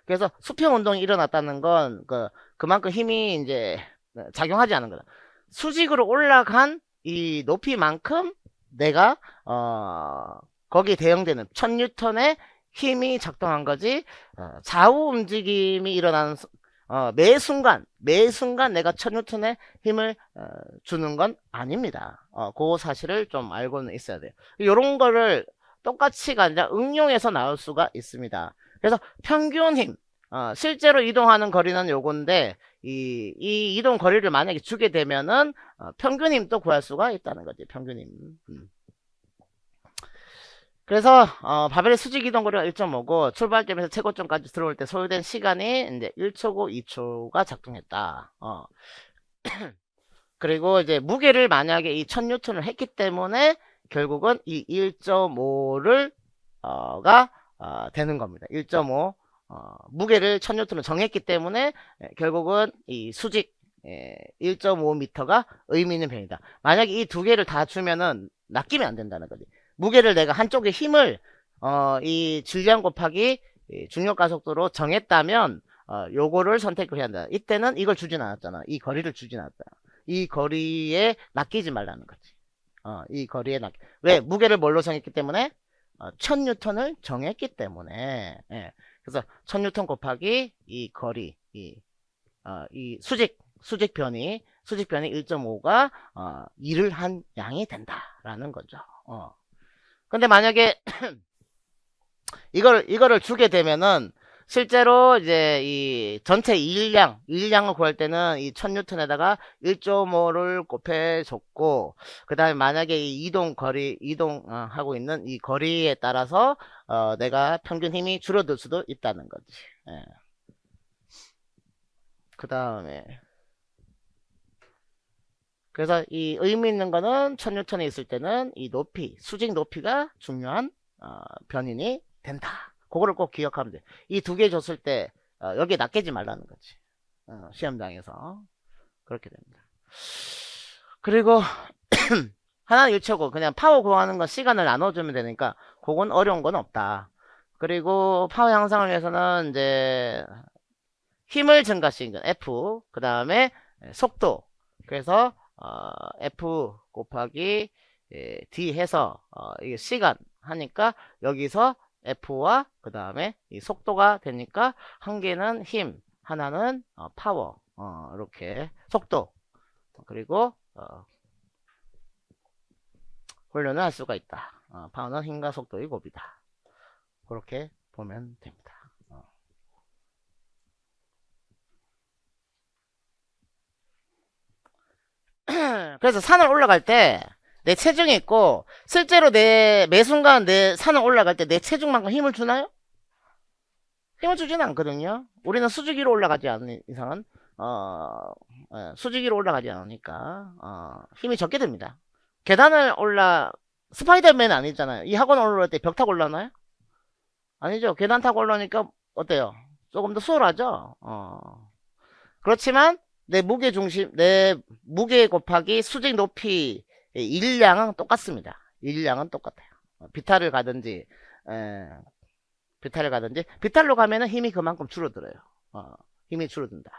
Speaker 1: 그래서 수평 운동이 일어났다는 건 그만큼 힘이 이제 작용하지 않은 거다. 수직으로 올라간 이 높이만큼 내가 거기에 대응되는 1000N의 힘이 작동한 거지 좌우 움직임이 일어나는 매 순간 내가 1000N의 힘을 주는 건 아닙니다. 그 사실을 좀 알고는 있어야 돼요. 이런 거를 똑같이가 아니라 응용해서 나올 수가 있습니다. 그래서 평균 힘 실제로 이동하는 거리는 요건데 이 이동 거리를 만약에 주게 되면은 평균 힘도 구할 수가 있다는 거지. 평균 힘. 그래서 바벨의 수직 이동 거리가 1.5고 출발점에서 최고점까지 들어올 때 소요된 시간이 이제 1초고 2초가 작동했다. 그리고 이제 무게를 만약에 이 1000N을 했기 때문에 결국은 이 1.5를 가 되는 겁니다. 1.5 무게를 1000N을 정했기 때문에 결국은 이 수직 1.5m가 의미 있는 편이다. 만약에 이 두 개를 다 주면은 낚이면 안 된다는 거지. 무게를 내가 한쪽에 힘을 이 질량 곱하기 중력 가속도로 정했다면 요거를 선택을 해야 한다. 이때는 이걸 주진 않았잖아. 이 거리를 주진 않았다. 이 거리에 낚이지 말라는 거지. 이 거리에 왜? 무게를 뭘로 정했기 때문에 1000N을 정했기 때문에 그래서 1000N 곱하기 이 거리 이 수직 변이 1.5가 2를 한 양이 된다라는 거죠. 근데 만약에 이거를 주게 되면은 실제로 이제 이 전체 일량을 구할 때는 이 1000N에다가 1.5를 곱해줬고, 그 다음에 만약에 이 하고 있는 이 거리에 따라서 내가 평균 힘이 줄어들 수도 있다는 거지. 예. 그 다음에 그래서 이 의미 있는 거는 1000N에 있을 때는 이 수직 높이가 중요한 변인이 된다. 그거를 꼭 기억하면 돼. 이 두 개 줬을 때 여기에 낚이지 말라는 거지. 시험장에서 그렇게 됩니다. 그리고 하나는 일체고 그냥 파워 구하는 건 시간을 나눠주면 되니까 그건 어려운 건 없다. 그리고 파워 향상을 위해서는 이제 힘을 증가시키는 F, 그 다음에 속도. 그래서 F 곱하기 D 해서 이게 시간 하니까 여기서 F와 그 다음에 이 속도가 되니까 한 개는 힘, 하나는 파워. 이렇게 속도. 그리고 훈련을 할 수가 있다. 파워는 힘과 속도의 곱이다. 그렇게 보면 됩니다. 그래서 산을 올라갈 때 내 체중이 있고 실제로 매 순간 내 산을 올라갈 때 내 체중만큼 힘을 주나요? 힘을 주지는 않거든요. 우리는 수직 위로 올라가지 않는 이상은 수직 위로 올라가지 않으니까 힘이 적게 됩니다. 계단을 스파이더맨 아니잖아요. 이 학원 올라올 때 벽 타고 올라나요? 아니죠. 계단 타고 올라오니까 어때요? 조금 더 수월하죠. 그렇지만 내 무게 곱하기 수직 높이 일량은 똑같습니다. 일량은 똑같아요. 비탈을 가든지 비탈로 가면은 힘이 그만큼 줄어들어요. 힘이 줄어든다.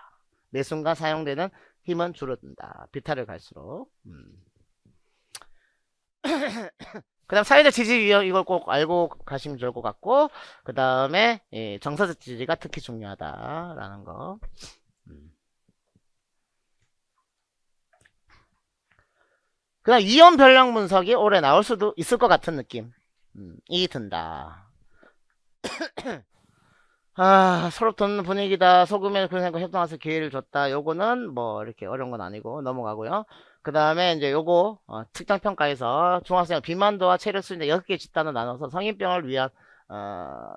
Speaker 1: 매 순간 사용되는 힘은 줄어든다. 비탈을 갈수록. 그 다음 사회적 지지 유형 이걸 꼭 알고 가시면 좋을 것 같고, 그 다음에 정서적 지지가 특히 중요하다라는 거. 그 다음 위험 변량 분석이 올해 나올 수도 있을 것 같은 느낌이 든다. 서로 돋는 분위기다. 소금에 그런 협동해서 기회를 줬다. 요거는 뭐 이렇게 어려운 건 아니고 넘어가고요. 그 다음에 이제 요거 특정평가에서 중학생 비만도와 체력 수준의 6개 집단으로 나눠서 성인병을 위한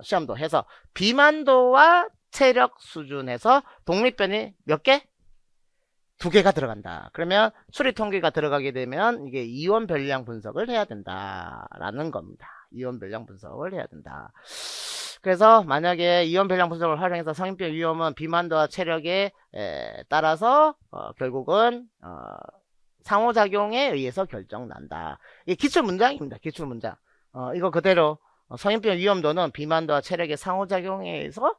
Speaker 1: 시험도 해서 비만도와 체력 수준에서 독립변이 몇 개? 2개가 들어간다. 그러면 수리 통계가 들어가게 되면 이게 이원 변량 분석을 해야 된다라는 겁니다. 이원 변량 분석을 해야 된다. 그래서 만약에 이원 변량 분석을 활용해서 성인병 위험은 비만도와 체력에 따라서 결국은 상호작용에 의해서 결정난다. 이게 기출 문장입니다. 기출 문장. 이거 그대로 성인병 위험도는 비만도와 체력의 상호작용에 의해서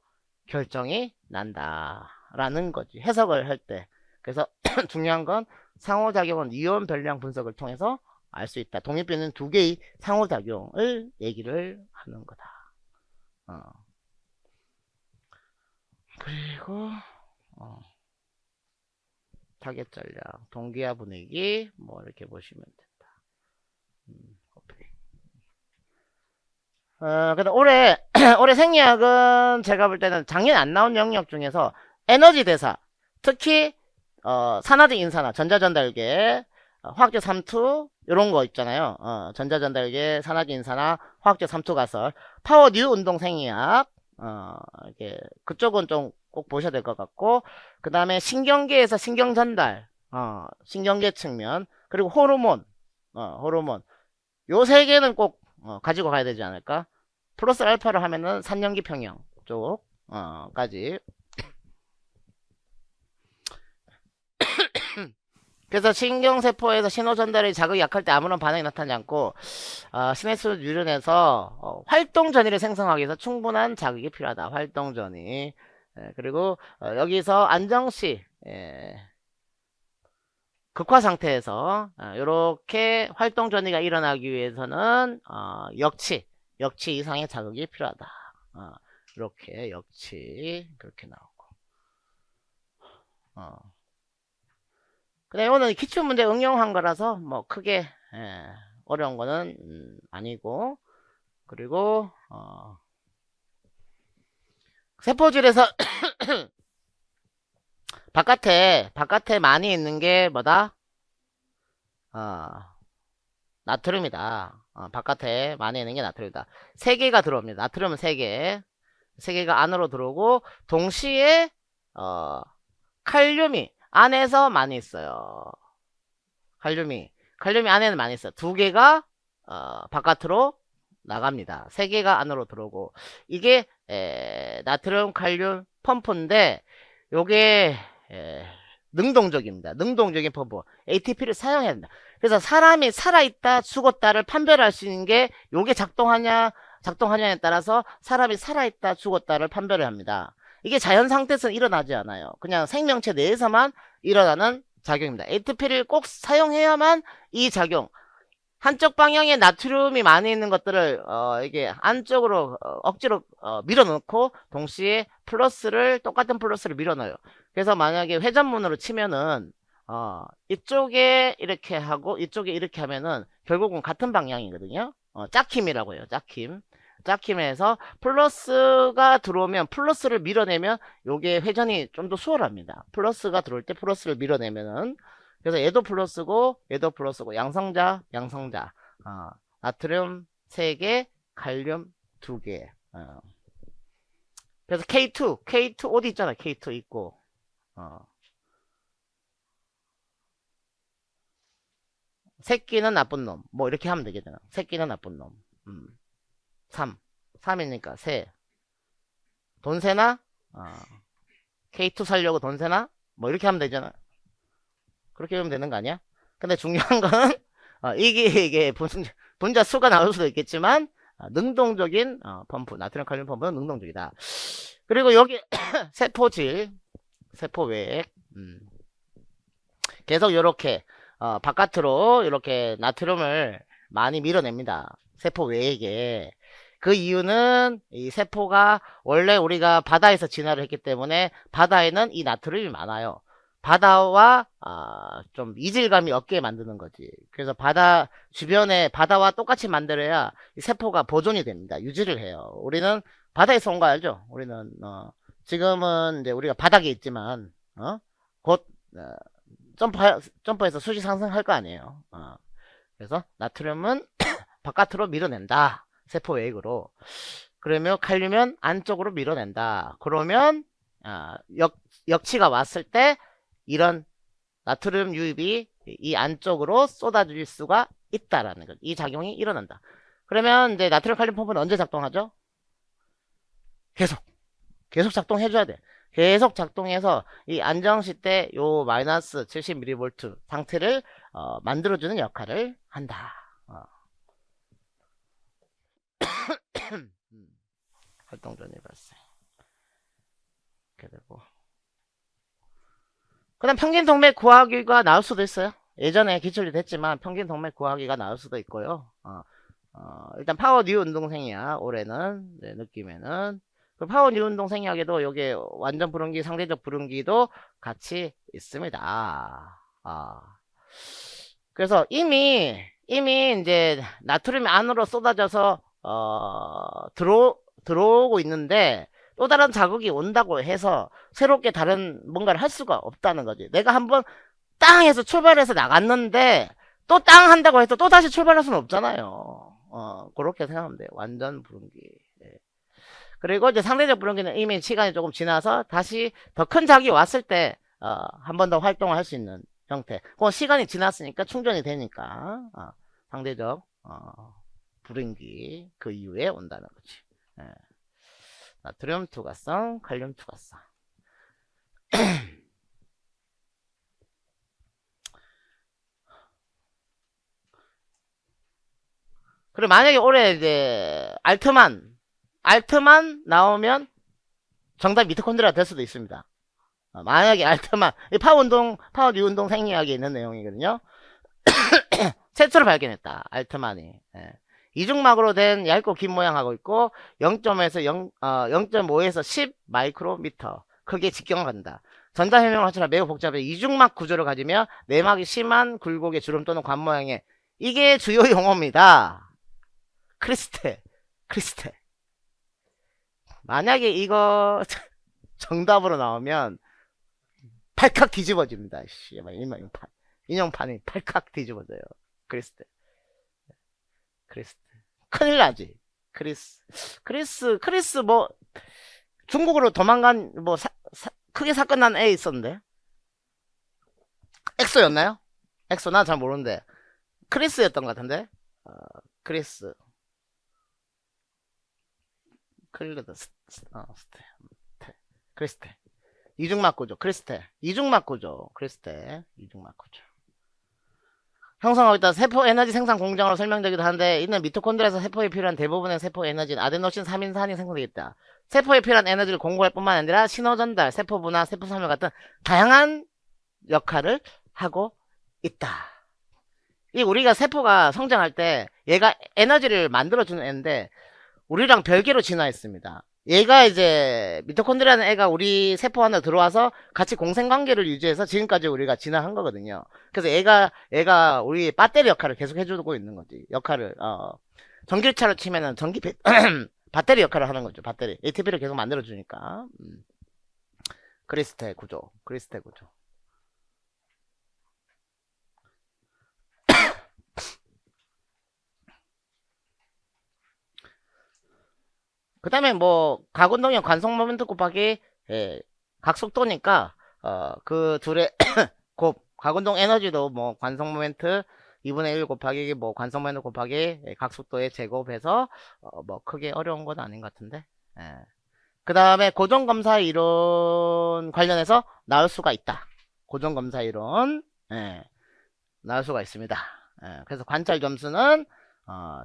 Speaker 1: 결정이 난다라는 거지. 해석을 할 때. 그래서 중요한 건 상호작용은 이원 변량 분석을 통해서 알 수 있다. 독립변은 2개의 상호작용을 얘기를 하는 거다. 그리고 타겟 전략, 동기화 분위기 뭐 이렇게 보시면 된다. 그래도 올해 생리학은 제가 볼 때는 작년에 안 나온 영역 중에서 에너지 대사, 특히 산화적 인산화, 전자전달계, 화학적 삼투 이런 거 있잖아요. 전자전달계, 산화적 인산화, 화학적 삼투 가설, 파워 뉴 운동 생리학, 이렇게 그쪽은 좀 꼭 보셔야 될 것 같고, 그 다음에 신경계에서 신경전달, 신경계 측면, 그리고 호르몬, 호르몬. 요 세 개는 꼭 가지고 가야 되지 않을까? 플러스 알파를 하면은 산년기 평형 쪽까지. 그래서 신경세포에서 신호전달의 자극이 약할 때 아무런 반응이 나타나지 않고 시내스 뉴런에서 활동전이를 생성하기 위해서 충분한 자극이 필요하다. 활동전이. 그리고 여기서 안정시 극화 상태에서 이렇게 활동전이가 일어나기 위해서는 역치 이상의 자극이 필요하다. 이렇게 역치 그렇게 나오고. 근데 이거는 기출문제 응용한 거라서 뭐 크게 어려운 거는 아니고. 그리고 세포질에서 바깥에 많이 있는 게 뭐다? 어, 나트륨이다. 바깥에 많이 있는 게 나트륨이다. 3개가 들어옵니다. 나트륨은 3개. 3개가 안으로 들어오고, 동시에, 칼륨이 안에서 많이 있어요. 칼륨이 안에는 많이 있어요. 2개가, 바깥으로 나갑니다. 3개가 안으로 들어오고, 이게, 나트륨, 칼륨 펌프인데, 요게, 능동적입니다. 능동적인 펌프. ATP를 사용해야 된다. 그래서 사람이 살아있다, 죽었다를 판별할 수 있는 게 요게 작동하냐에 따라서 사람이 살아있다, 죽었다를 판별을 합니다. 이게 자연 상태에서는 일어나지 않아요. 그냥 생명체 내에서만 일어나는 작용입니다. ATP를 꼭 사용해야만 이 작용, 한쪽 방향에 나트륨이 많이 있는 것들을 이게 안쪽으로 억지로 밀어넣고 동시에 똑같은 플러스를 밀어넣어요. 그래서 만약에 회전문으로 치면은 이쪽에 이렇게 하고 이쪽에 이렇게 하면은 결국은 같은 방향이거든요. 짝힘이라고 해요. 짝힘에서 플러스가 들어오면 플러스를 밀어내면 요게 회전이 좀 더 수월합니다. 플러스가 들어올 때 플러스를 밀어내면은. 그래서 얘도 플러스고 양성자. 나트륨 3개, 칼륨 2개. 그래서 K2 어디 있잖아. K2 있고. 새끼는 나쁜 놈. 뭐 이렇게 하면 되겠잖아. 새끼는 나쁜 놈. 3이니까 새. 돈 세나? K2 살려고 돈 세나? 뭐 이렇게 하면 되잖아. 그렇게 하면 되는 거 아니야? 근데 중요한 거는 이게 분자 수가 나올 수도 있겠지만 능동적인 펌프, 나트륨 칼륨 펌프는 능동적이다. 그리고 여기 세포 외액 계속 이렇게 바깥으로 이렇게 나트륨을 많이 밀어냅니다. 세포 외액에. 그 이유는 이 세포가 원래 우리가 바다에서 진화를 했기 때문에 바다에는 이 나트륨이 많아요. 바다와 좀 이질감이 없게 만드는 거지. 그래서 바다 주변에 바다와 똑같이 만들어야 이 세포가 보존이 됩니다. 유지를 해요. 우리는 바다에서 온 거 알죠? 우리는 지금은 이제 우리가 바닥에 있지만 곧 점프해서 수시 상승할 거 아니에요. 그래서 나트륨은 바깥으로 밀어낸다. 세포 외액으로. 그러면 칼륨은 안쪽으로 밀어낸다. 그러면 역치가 왔을 때 이런 나트륨 유입이 이 안쪽으로 쏟아질 수가 있다라는 것. 이 작용이 일어난다. 그러면 이제 나트륨 칼륨 펌프는 언제 작동하죠? 계속 작동해줘야 돼. 계속 작동해서 이 안정시 때 요 마이너스 70mV 상태를 만들어주는 역할을 한다. 활동전이 발생. 이렇게 되고. 그 다음 평균 동맥 구하기가 나올 수도 있어요. 예전에 기출이 됐지만 평균 동맥 구하기가 나올 수도 있고요. 일단 파워 뉴 운동생리학 올해는 느낌에는 그 파워 뉴 운동생리학에도 요게 완전 불응기 상대적 불응기도 같이 있습니다. 그래서 이미 이제 나트륨이 안으로 쏟아져서 들어오고 있는데 또 다른 자극이 온다고 해서 새롭게 다른 뭔가를 할 수가 없다는 거지. 내가 한번 땅 해서 출발해서 나갔는데 또 땅 한다고 해서 또 다시 출발할 수는 없잖아요. 그렇게 생각하면 돼요. 완전 불응기. 네. 그리고 이제 상대적 불응기는 이미 시간이 조금 지나서 다시 더 큰 자극이 왔을 때 한 번 더 활동을 할 수 있는 형태. 그건 시간이 지났으니까 충전이 되니까 상대적 불응기 그 이후에 온다는 거지. 네. 나트륨 투과성, 칼륨 투과성. 그리고 만약에 올해 이제 알트만 나오면 정답 미토콘드리아 될 수도 있습니다. 만약에 알트만 파워 뉴 운동 생리학에 있는 내용이거든요. 최초로 발견했다. 알트만이. 예. 이중막으로 된 얇고 긴 모양하고 있고 0.5에서 10 마이크로미터 크게 직경간다. 전자해명을 하처럼 매우 복잡해 이중막 구조를 가지며 내막이 심한 굴곡의 주름 또는 관 모양의 이게 주요 용어입니다. 크리스테. 크리스테. 만약에 이거 정답으로 나오면 팔칵 뒤집어집니다. 인형판이 팔칵 뒤집어져요. 크리스테. 크리스테. 큰일 나지. 크리스 뭐 중국으로 도망간 뭐 크게 사건 난 애 있었는데 엑소였나요? 엑소 난 잘 모르는데 크리스였던 것 같은데 크리스 클리드 크리스테 이중막 구조 크리스테 이중막 구조 크리스테 이중막 구조 형성하고 있다. 세포 에너지 생산 공장으로 설명되기도 하는데 이는 미토콘드리아에서 세포에 필요한 대부분의 세포 에너지는 아데노신 3인산이 생성되겠다. 세포에 필요한 에너지를 공급할 뿐만 아니라 신호 전달, 세포 분화, 세포 섬유 같은 다양한 역할을 하고 있다. 이 우리가 세포가 성장할 때 얘가 에너지를 만들어주는 애인데 우리랑 별개로 진화했습니다. 얘가 이제 미토콘드리아는 애가 우리 세포 안에 들어와서 같이 공생관계를 유지해서 지금까지 우리가 진화한 거거든요. 그래서 얘가 우리 배터리 역할을 계속 해주고 있는 거지. 역할을 전기차로 치면은 배터리 역할을 하는 거죠. 배터리 ATP를 계속 만들어 주니까. 크리스테 구조. 그 다음에 뭐 각운동형 관성 모멘트 곱하기 각속도니까 그 둘의 곱 각운동 에너지도 뭐 관성 모멘트 2분의 1 곱하기 뭐 관성 모멘트 곱하기 각속도의 제곱해서 뭐 크게 어려운 건 아닌 것 같은데. 그 다음에 고정검사 이론 관련해서 나올 수가 있다. 고정검사 이론 나올 수가 있습니다. 그래서 관찰 점수는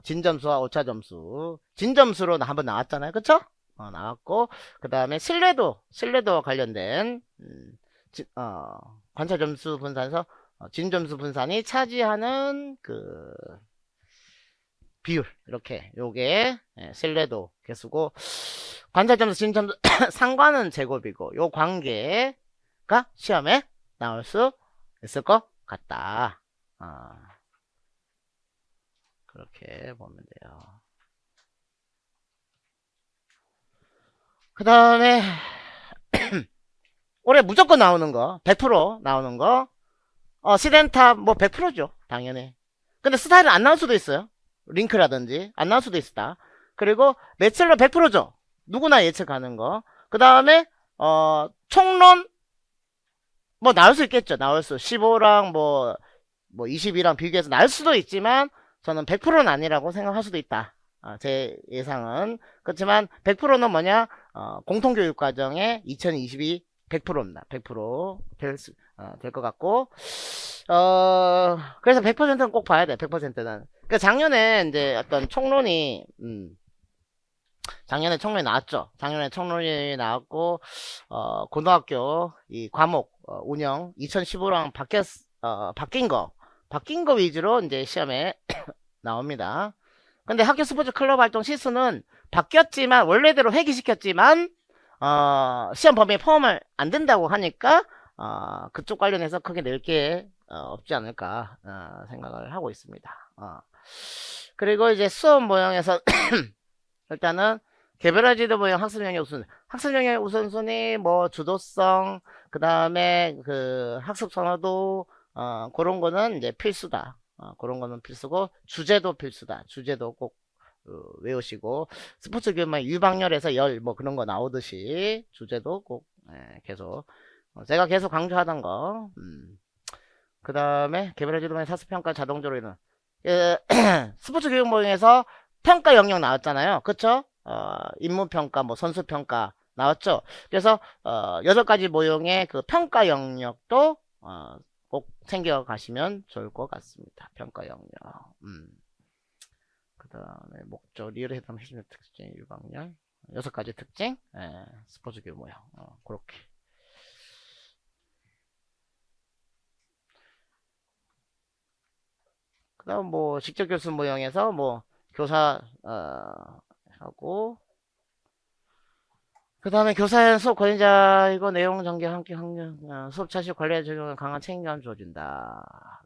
Speaker 1: 진점수와 오차점수 진점수로 한번 나왔잖아요. 그쵸? 나왔고 그 다음에 신뢰도와 관련된 관찰점수 분산에서 진점수 분산이 차지하는 그 비율 이렇게 요게 신뢰도 개수고 관찰점수 진점수 상관은 제곱이고 요 관계가 시험에 나올 수 있을 것 같다. 그렇게 보면 돼요. 그 다음에 올해 무조건 나오는 거 100% 나오는 거 시덴탑 뭐 100%죠 당연히. 근데 스타일은 안 나올 수도 있어요. 링크라든지 안 나올 수도 있다. 그리고 매첼러 100%죠 누구나 예측하는 거. 그 다음에 총론 뭐 나올 수 있겠죠. 나올 수 15랑 뭐 22랑 비교해서 나올 수도 있지만 저는 100%는 아니라고 생각할 수도 있다. 제 예상은. 그렇지만 100%는 뭐냐? 공통교육과정에 2022 100%입니다. 100%될 것 같고, 그래서 100%는 꼭 봐야 돼. 100%는. 그 작년에 이제 어떤 총론이, 작년에 총론이 나왔죠. 작년에 총론이 나왔고, 고등학교 이 과목 운영 2015랑 바뀐 거 위주로 이제 시험에 나옵니다. 근데 학교 스포츠 클럽 활동 시수는 바뀌었지만 원래대로 회귀시켰지만 시험 범위에 포함을 안 된다고 하니까 그쪽 관련해서 크게 낼 게 없지 않을까 생각을 하고 있습니다. 그리고 이제 수업 모형에서 일단은 개별화 지도 모형 학습 영역 우선순위 뭐 주도성 그 다음에 그 학습 선호도 그런 거는 이제 필수다. 그런 거는 필수고 주제도 필수다. 주제도 꼭 외우시고 스포츠 교육만 유방열에서 열 뭐 그런 거 나오듯이 주제도 꼭 계속 제가 계속 강조하던 거. 그 다음에 개별화 지도모의 사수평가 자동적으로 이런 스포츠 교육 모형에서 평가 영역 나왔잖아요. 그쵸? 임무평가 뭐 선수평가 나왔죠. 그래서 8가지 모형의 그 평가 영역도 꼭 챙겨가시면 좋을 것 같습니다. 평가 영역. 그 다음에 목적, 리얼 해당 핵심 특징, 유방열 6가지 특징, 스포츠 교육 모형. 그렇게. 그 다음 뭐 직접 교수 모형에서 뭐 교사 하고 그 다음에 교사연 수업 권위자 이거 내용 전개 함께 확령 수업 차시 관리에 적용한 강한 책임감 주어진다.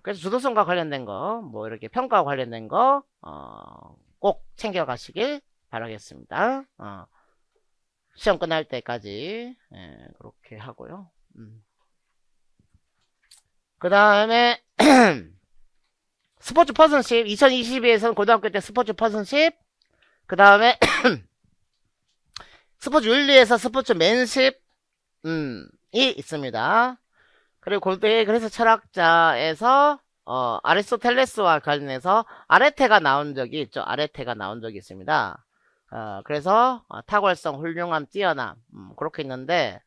Speaker 1: 그래서 주도성과 관련된 거, 뭐 이렇게 평가와 관련된 거, 꼭 챙겨가시길 바라겠습니다. 시험 끝날 때까지, 예, 그렇게 하고요. 그 다음에, 스포츠 퍼슨십, 2022에서는 고등학교 때 스포츠 퍼슨십, 그 다음에, 스포츠 윤리에서 스포츠 맨십, 이 있습니다. 그리고 골드에 그래서 철학자에서 아리스토텔레스와 관련해서 아레테가 나온 적이 있죠. 아레테가 나온 적이 있습니다. 그래서 탁월성, 훌륭함, 뛰어남 그렇게 있는데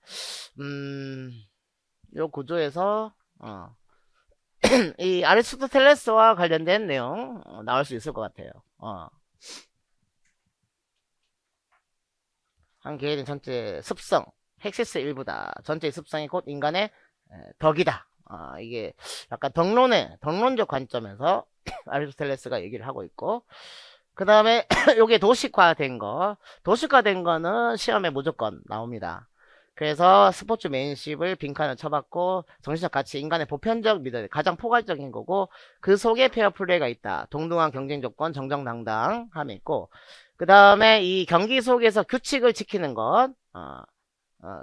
Speaker 1: 요 구조에서 이 아리스토텔레스와 관련된 내용 나올 수 있을 것 같아요. 한 개인의 전체 습성, 핵시스 일부다. 전체의 습성이 곧 인간의 덕이다. 이게 약간 덕론적 관점에서 아리스토텔레스가 얘기를 하고 있고, 그 다음에 요게 도식화된 거는 시험에 무조건 나옵니다. 그래서 스포츠 맨십을 빈칸을 쳐봤고, 정신적 가치, 인간의 보편적 미덕, 가장 포괄적인 거고, 그 속에 페어플레이가 있다. 동등한 경쟁 조건, 정정당당함이 있고, 그 다음에 이 경기 속에서 규칙을 지키는 것,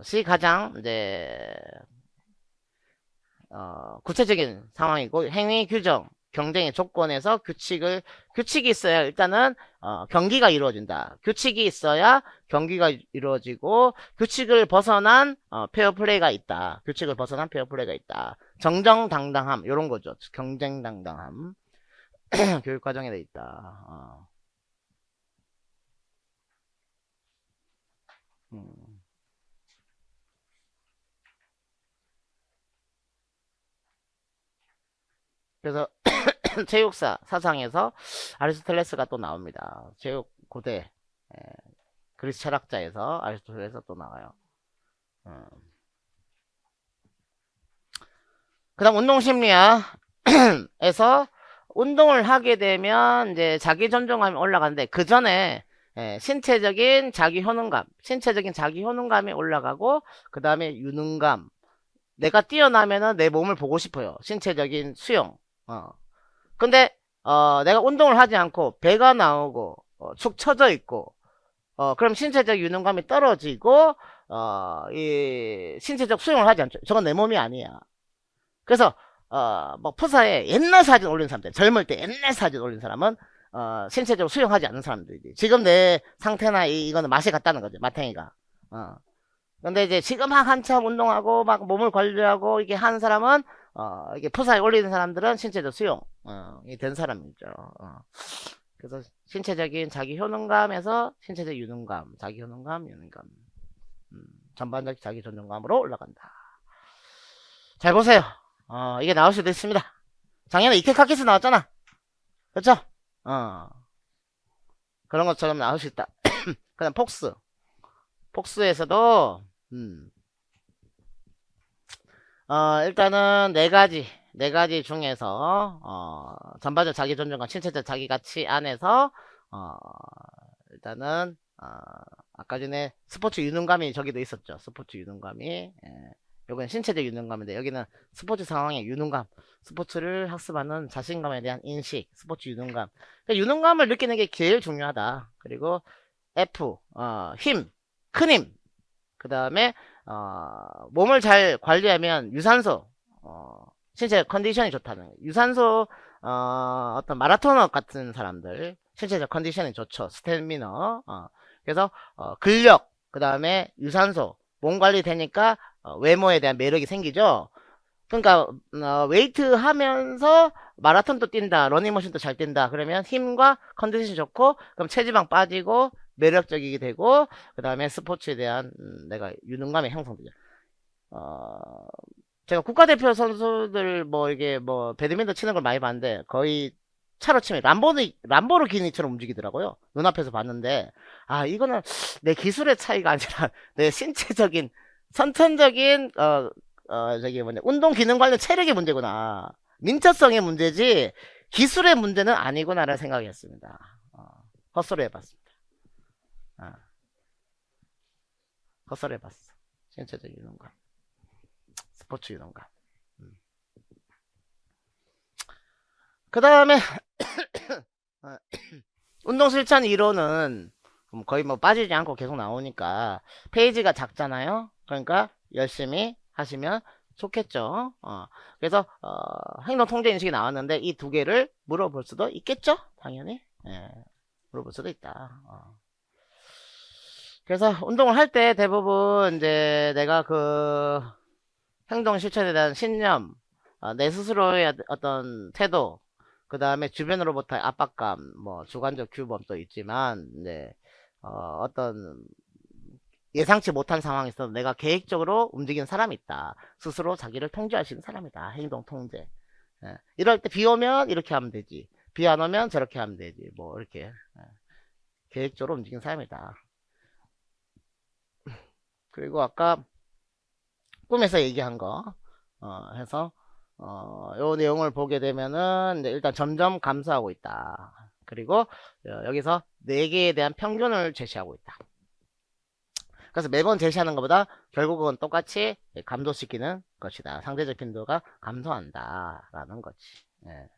Speaker 1: 시 가장 이제 구체적인 상황이고, 행위 규정, 경쟁의 조건에서 규칙이 있어야 일단은 경기가 이루어진다. 규칙이 있어야 경기가 이루어지고, 규칙을 벗어난 페어플레이가 있다. 규칙을 벗어난 페어플레이가 있다. 정정당당함 이런 거죠. 경쟁당당함 교육 과정에 돼 있다. 그래서 체육사 사상에서 아리스토텔레스가 또 나옵니다. 체육 고대 그리스 철학자에서 아리스토텔레스가 또 나와요. 그 다음 운동심리학에서 운동을 하게 되면 이제 자기 존중감이 올라가는데 그 전에 신체적인 자기 효능감이 올라가고 그 다음에 유능감. 내가 뛰어나면은 내 몸을 보고 싶어요. 신체적인 수용. 근데 내가 운동을 하지 않고 배가 나오고 축 처져 있고 그럼 신체적 유능감이 떨어지고 이 신체적 수용을 하지 않죠. 저건 내 몸이 아니야. 그래서 뭐 푸사에 옛날 사진 올린 사람들, 젊을 때 옛날 사진 올린 사람은 신체적으로 수용하지 않는 사람들이지. 지금 내 상태나 이거는 맛이 같다는 거죠. 마탱이가. 근데 이제 지금 막 한참 운동하고 막 몸을 관리하고 이게 하는 사람은 이게 푸사에 올리는 사람들은 신체적 수용이 된 사람이죠. 그래서 신체적인 자기 효능감에서 신체적 유능감, 자기 효능감, 유능감, 전반적 자기 존중감으로 올라간다. 잘 보세요. 이게 나올 수도 있습니다. 작년에 이케카키스 나왔잖아. 그렇죠? 그런 것처럼 나올 수 있다. 그다음 폭스에서도 일단은 네 가지 중에서 전반적 자기 존중감, 신체적 자기 가치 안에서 일단은 아까 전에 스포츠 유능감이 저기도 있었죠. 스포츠 유능감이 여기는 신체적 유능감인데 여기는 스포츠 상황의 유능감, 스포츠를 학습하는 자신감에 대한 인식, 스포츠 유능감. 그러니까 유능감을 느끼는 게 제일 중요하다. 그리고 F, 큰 힘. 그 다음에 몸을 잘 관리하면 유산소, 신체 컨디션이 좋다는 거예요. 유산소 어떤 마라토너 같은 사람들 신체적 컨디션이 좋죠. 스태미너. 그래서 근력, 그 다음에 유산소, 몸 관리 되니까 외모에 대한 매력이 생기죠. 그러니까 웨이트 하면서 마라톤도 뛴다, 러닝머신도 잘 뛴다. 그러면 힘과 컨디션이 좋고 그럼 체지방 빠지고 매력적이게 되고 그 다음에 스포츠에 대한 내가 유능감이 형성되죠. 제가 국가대표 선수들 뭐 이게 뭐 배드민턴 치는 걸 많이 봤는데 거의 차로 치면 람보르기니처럼 움직이더라고요. 눈앞에서 봤는데 이거는 내 기술의 차이가 아니라 내 신체적인 선천적인 저기 뭐냐 운동 기능 관련 체력의 문제구나. 민첩성의 문제지 기술의 문제는 아니구나라는 생각이었습니다. 헛소리 해봤습니다. 어. 헛설해봤어. 신체적 유능감, 스포츠 유능감. 그 다음에 운동 실천 이론은 거의 뭐 빠지지 않고 계속 나오니까 페이지가 작잖아요. 그러니까 열심히 하시면 좋겠죠. 그래서 행동 통제 인식이 나왔는데 이 두 개를 물어볼 수도 있겠죠. 당연히. 예, 물어볼 수도 있다. 그래서 운동을 할 때 대부분 이제 내가 그 행동 실천에 대한 신념, 내 스스로의 어떤 태도, 그 다음에 주변으로부터의 압박감, 뭐 주관적 규범도 있지만, 네, 어떤 예상치 못한 상황에서 내가 계획적으로 움직이는 사람이 있다. 스스로 자기를 통제할 수 있는 사람이다. 행동 통제. 예, 이럴 때 비 오면 이렇게 하면 되지. 비 안 오면 저렇게 하면 되지. 뭐 이렇게 계획적으로 움직이는 사람이다. 그리고 아까 꿈에서 얘기한 거 해서 요 내용을 보게 되면은 일단 점점 감소하고 있다. 그리고 여기서 4개에 대한 평균을 제시하고 있다. 그래서 매번 제시하는 것보다 결국은 똑같이 감소시키는 것이다. 상대적 빈도가 감소한다 라는 거지. 예.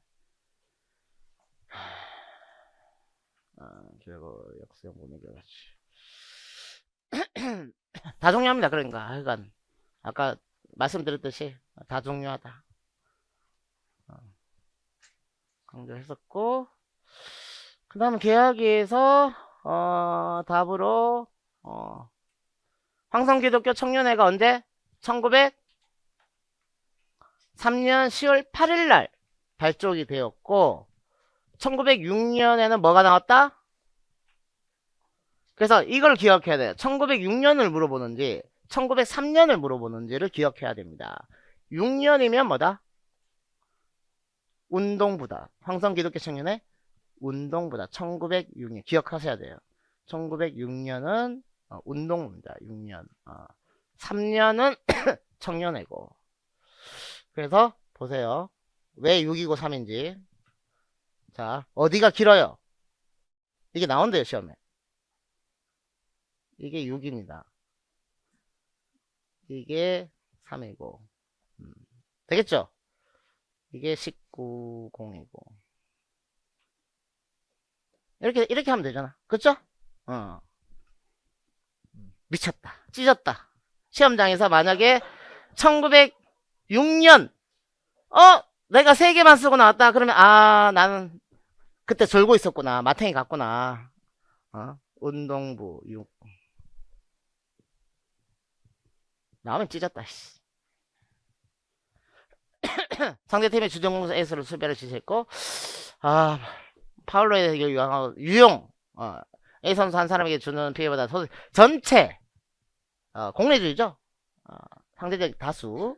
Speaker 1: 결국 역수형 보는 게 같이 다 중요합니다. 그러니까 하여간 아까 말씀드렸듯이 다 중요하다 강조했었고, 그 다음 계약위에서 답으로 황성기독교 청년회가 언제? 1903년 10월 8일날 발족이 되었고 1906년에는 뭐가 나왔다? 그래서 이걸 기억해야 돼요. 1906년을 물어보는지 1903년을 물어보는지를 기억해야 됩니다. 6년이면 뭐다? 운동부다. 황성기독교 청년회 운동부다. 1906년 기억하셔야 돼요. 1906년은 운동부입니다. 6년. 3년은 청년회고. 그래서 보세요. 왜 6이고 3인지. 자, 어디가 길어요? 이게 나온대요, 시험에. 이게 6입니다. 이게 3이고. 되겠죠? 이게 19, 0이고. 이렇게 하면 되잖아. 그쵸? 미쳤다. 찢었다. 시험장에서 만약에 1906년, 내가 3개만 쓰고 나왔다. 그러면, 나는 그때 졸고 있었구나. 마탱이 갔구나. 운동부 6. 나오면 찢었다, 씨. 상대팀의 주전 에이스를 수비를 지시했고, 파울로의 유용, A 선수 한 사람에게 주는 피해보다 전체, 공례주의죠. 상대적 다수.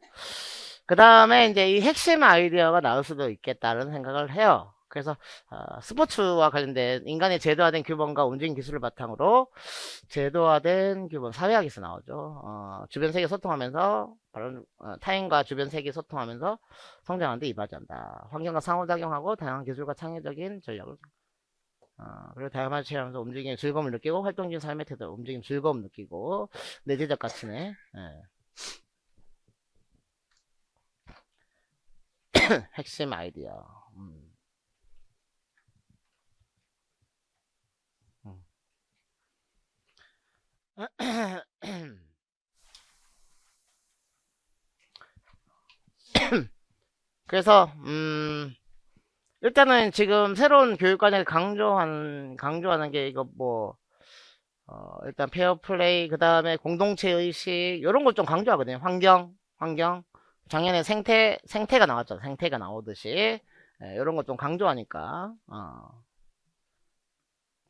Speaker 1: 그 다음에 이제 이 핵심 아이디어가 나올 수도 있겠다는 생각을 해요. 그래서 스포츠와 관련된 인간의 제도화된 규범과 움직임 기술을 바탕으로 제도화된 규범, 사회학에서 나오죠. 주변 세계 소통하면서 타인과 주변 세계 소통하면서 성장하는 데 이바지한다. 환경과 상호작용하고 다양한 기술과 창의적인 전략을 그리고 다양한 체험하면서 움직임 즐거움을 느끼고 활동적인 삶의 태도, 움직임 즐거움 느끼고 내재적 가치네. 핵심 아이디어. 그래서 일단은 지금 새로운 교육과정에 강조하는 게 이거 뭐 일단 페어플레이, 그 다음에 공동체 의식 이런 걸 좀 강조하거든요. 환경 작년에 생태가 나왔죠. 생태가 나오듯이 이런 거 좀 강조하니까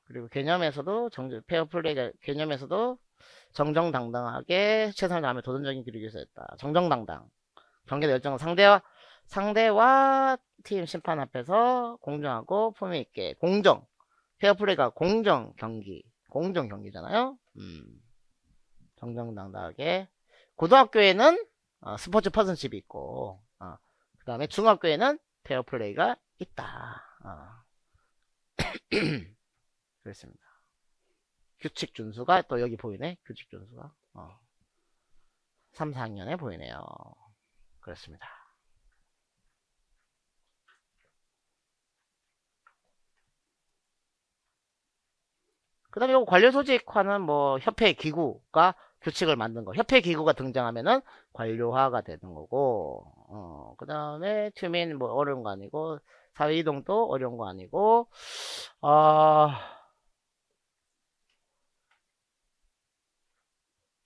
Speaker 1: 그리고 개념에서도 페어플레이 개념에서도 정정당당하게 최선을 다하며 도전적인 기록을 위해서했다. 정정당당 경계의 열정은 상대와 팀 심판 앞에서 공정하고 품위 있게 페어플레이가 공정 경기잖아요. 정정당당하게. 고등학교에는 스포츠 퍼슨십이 있고 그 다음에 중학교에는 페어플레이가 있다. 그렇습니다. 규칙 준수가 또 여기 보이네. 규칙 준수가 3, 4학년에 보이네요. 그렇습니다. 그 다음에 요 관료소집화는 뭐 협회 기구가 규칙을 만든 거. 협회 기구가 등장하면은 관료화가 되는 거고, 그 다음에 투민 뭐 어려운 거 아니고, 사회이동도 어려운 거 아니고,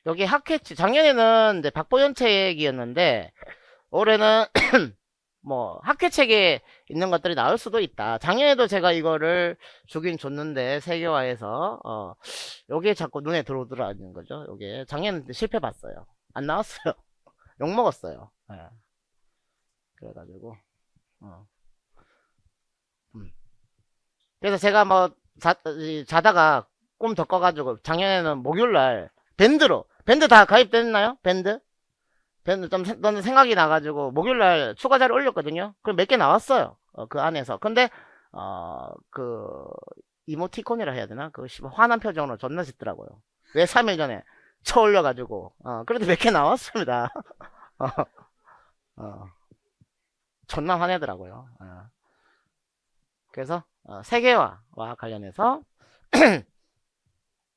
Speaker 1: 여기 학회책, 작년에는 이제 박보연책이었는데, 올해는 뭐 학회책에 있는 것들이 나올 수도 있다. 작년에도 제가 이거를 주긴 줬는데 세계화해서 요게 자꾸 눈에 들어오더라는 거죠. 요게 작년에 실패 봤어요. 안 나왔어요. 욕 먹었어요. 예. 그래가지고 음. 그래서 제가 뭐 자다가 꿈 더 꺼가지고 작년에는 목요일날 밴드 다 가입됐나요? 밴드 좀 너는 생각이 나가지고 목요일날 추가 자료 올렸거든요. 그럼 몇 개 나왔어요. 그 안에서. 근데 그 이모티콘이라 해야 되나? 그 화난 표정으로 존나 짓더라고요. 왜 3일 전에 쳐 올려가지고 그래도 몇 개 나왔습니다. 어, 어, 존나 화내더라고요. 그래서 세계화와 관련해서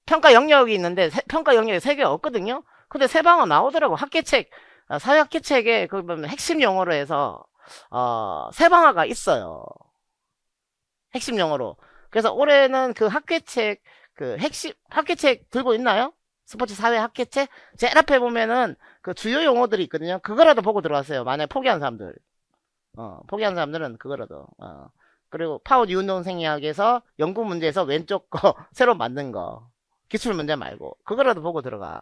Speaker 1: 평가 영역이 있는데 평가 영역에 3개 없거든요. 근데 세 방은 나오더라고. 학계책 사회학계책에 그 보면 핵심 용어로 해서 세방화가 있어요. 핵심 용어로. 그래서 올해는 그 학계책 그 핵심 학계책 들고 있나요? 스포츠 사회 학계책 제일 앞에 보면은 그 주요 용어들이 있거든요. 그거라도 보고 들어왔어요. 만약 포기한 사람들 포기한 사람들은 그거라도 그리고 파워 뉴운 생리학에서 연구 문제에서 왼쪽 거 새로 만든 거 기출 문제 말고 그거라도 보고 들어가.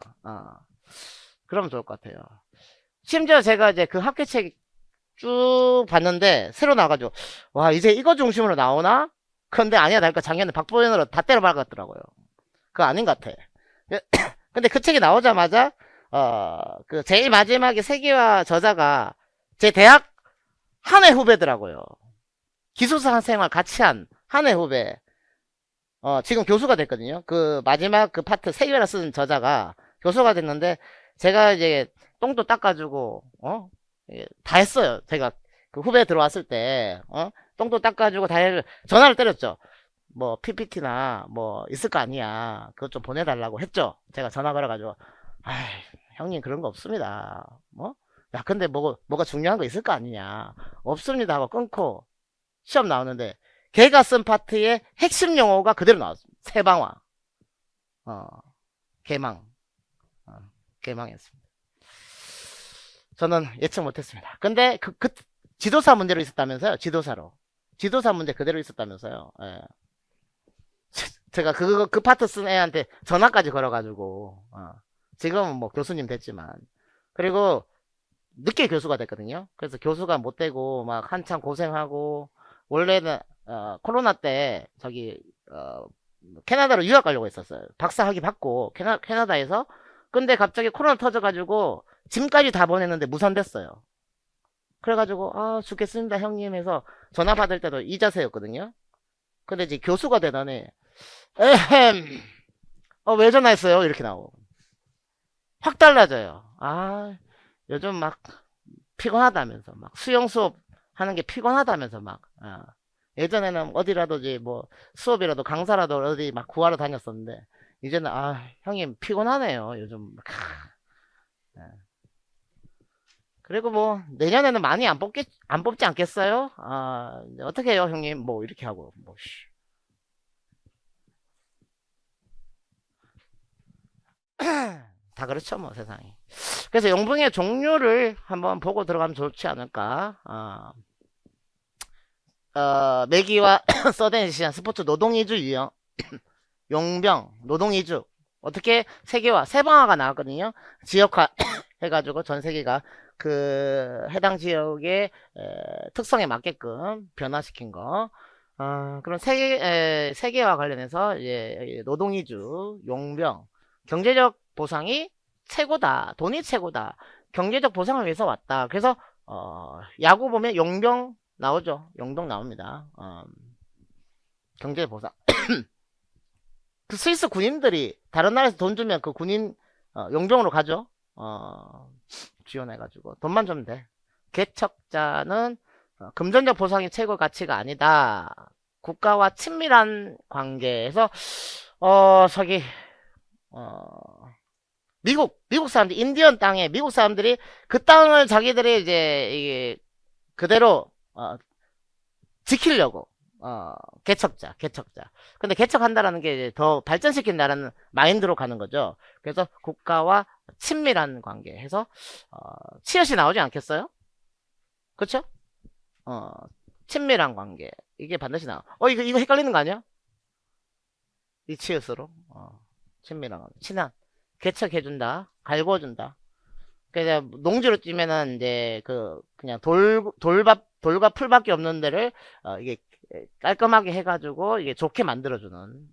Speaker 1: 그러면 좋을 것 같아요. 심지어 제가 이제 그 학교책 쭉 봤는데 새로 나와가지고 와 이제 이거 중심으로 나오나? 근데 아니야 나니까 작년에 박보현으로 다 때려 박았더라고요. 그거 아닌 것 같아. 근데 그 책이 나오자마자 그 제일 마지막에 세계화 저자가 제 대학 한 해 후배더라고요. 기숙사 생활 같이 한 해 후배. 지금 교수가 됐거든요. 그 마지막 그 파트 세계화 쓴 저자가 교수가 됐는데 제가 이제 똥도 닦아주고 다 했어요. 제가 그 후배 들어왔을 때 똥도 닦아주고 다 전화를 때렸죠. 뭐 PPT나 뭐 있을 거 아니야. 그것 좀 보내달라고 했죠. 제가 전화 걸어가지고 아이 형님 그런 거 없습니다. 뭐? 야 근데 뭐가 중요한 거 있을 거 아니냐. 없습니다 하고 끊고 시험 나오는데 걔가 쓴 파트의 핵심 용어가 그대로 나왔습니다. 세방화 개망 개망했습니다. 저는 예측 못했습니다. 근데 그 지도사 문제로 있었다면서요. 지도사 문제 그대로 있었다면서요. 예. 제가 그 파트 쓴 애한테 전화까지 걸어가지고 지금은 뭐 교수님 됐지만 그리고 늦게 교수가 됐거든요. 그래서 교수가 못 되고 막 한참 고생하고 원래는 코로나 때 저기 캐나다로 유학 가려고 했었어요. 박사 학위 받고 캐나다에서 근데 갑자기 코로나 터져가지고 짐까지 다 보냈는데 무산됐어요. 그래가지고 죽겠습니다 형님 해서 전화 받을 때도 이 자세였거든요. 근데 이제 교수가 되더니 에헴 왜 전화했어요 이렇게 나오고 확 달라져요. 요즘 막 피곤하다면서 막 수영 수업 하는 게 피곤하다면서 막 예전에는 어디라도 이제 뭐 수업이라도 강사라도 어디 막 구하러 다녔었는데 이제는 형님 피곤하네요 요즘. 예. 그리고 뭐 내년에는 많이 안 뽑지 않겠어요? 어떻게 해요 형님 뭐 이렇게 하고 뭐 다 그렇죠 뭐 세상이. 그래서 용붕의 종류를 한번 보고 들어가면 좋지 않을까. 매기와 서든시한 스포츠 노동이주 유형 용병 노동이주 어떻게 세계화 세방화가 나왔거든요. 지역화 해가지고 전 세계가 그 해당 지역의 특성에 맞게끔 변화시킨 거. 그런 세계화 관련해서 노동이주 용병 경제적 보상이 최고다. 돈이 최고다. 경제적 보상을 위해서 왔다. 그래서 야구 보면 용병 나오죠. 용병 나옵니다. 경제 보상. 그 스위스 군인들이 다른 나라에서 돈 주면 그 군인 용병으로 가죠. 지원해가지고 돈만 주면 돼. 개척자는 금전적 보상이 최고 가치가 아니다. 국가와 친밀한 관계에서 저기 미국 사람들, 인디언 땅에 미국 사람들이 그 땅을 자기들이 이제 이게 그대로 지키려고 개척자. 근데 개척한다라는 게 이제 더 발전시킨다라는 마인드로 가는 거죠. 그래서 국가와 친밀한 관계해서 치읓이 나오지 않겠어요? 그쵸? 친밀한 관계. 이게 반드시 나와. 이거 헷갈리는 거 아니야? 이 치읓으로. 친밀한 관계. 친한. 개척해준다. 갈궈준다. 그래서 농지로 찌면은 이제 그냥 돌과 풀밖에 없는 데를 이게 깔끔하게 해가지고 이게 좋게 만들어주는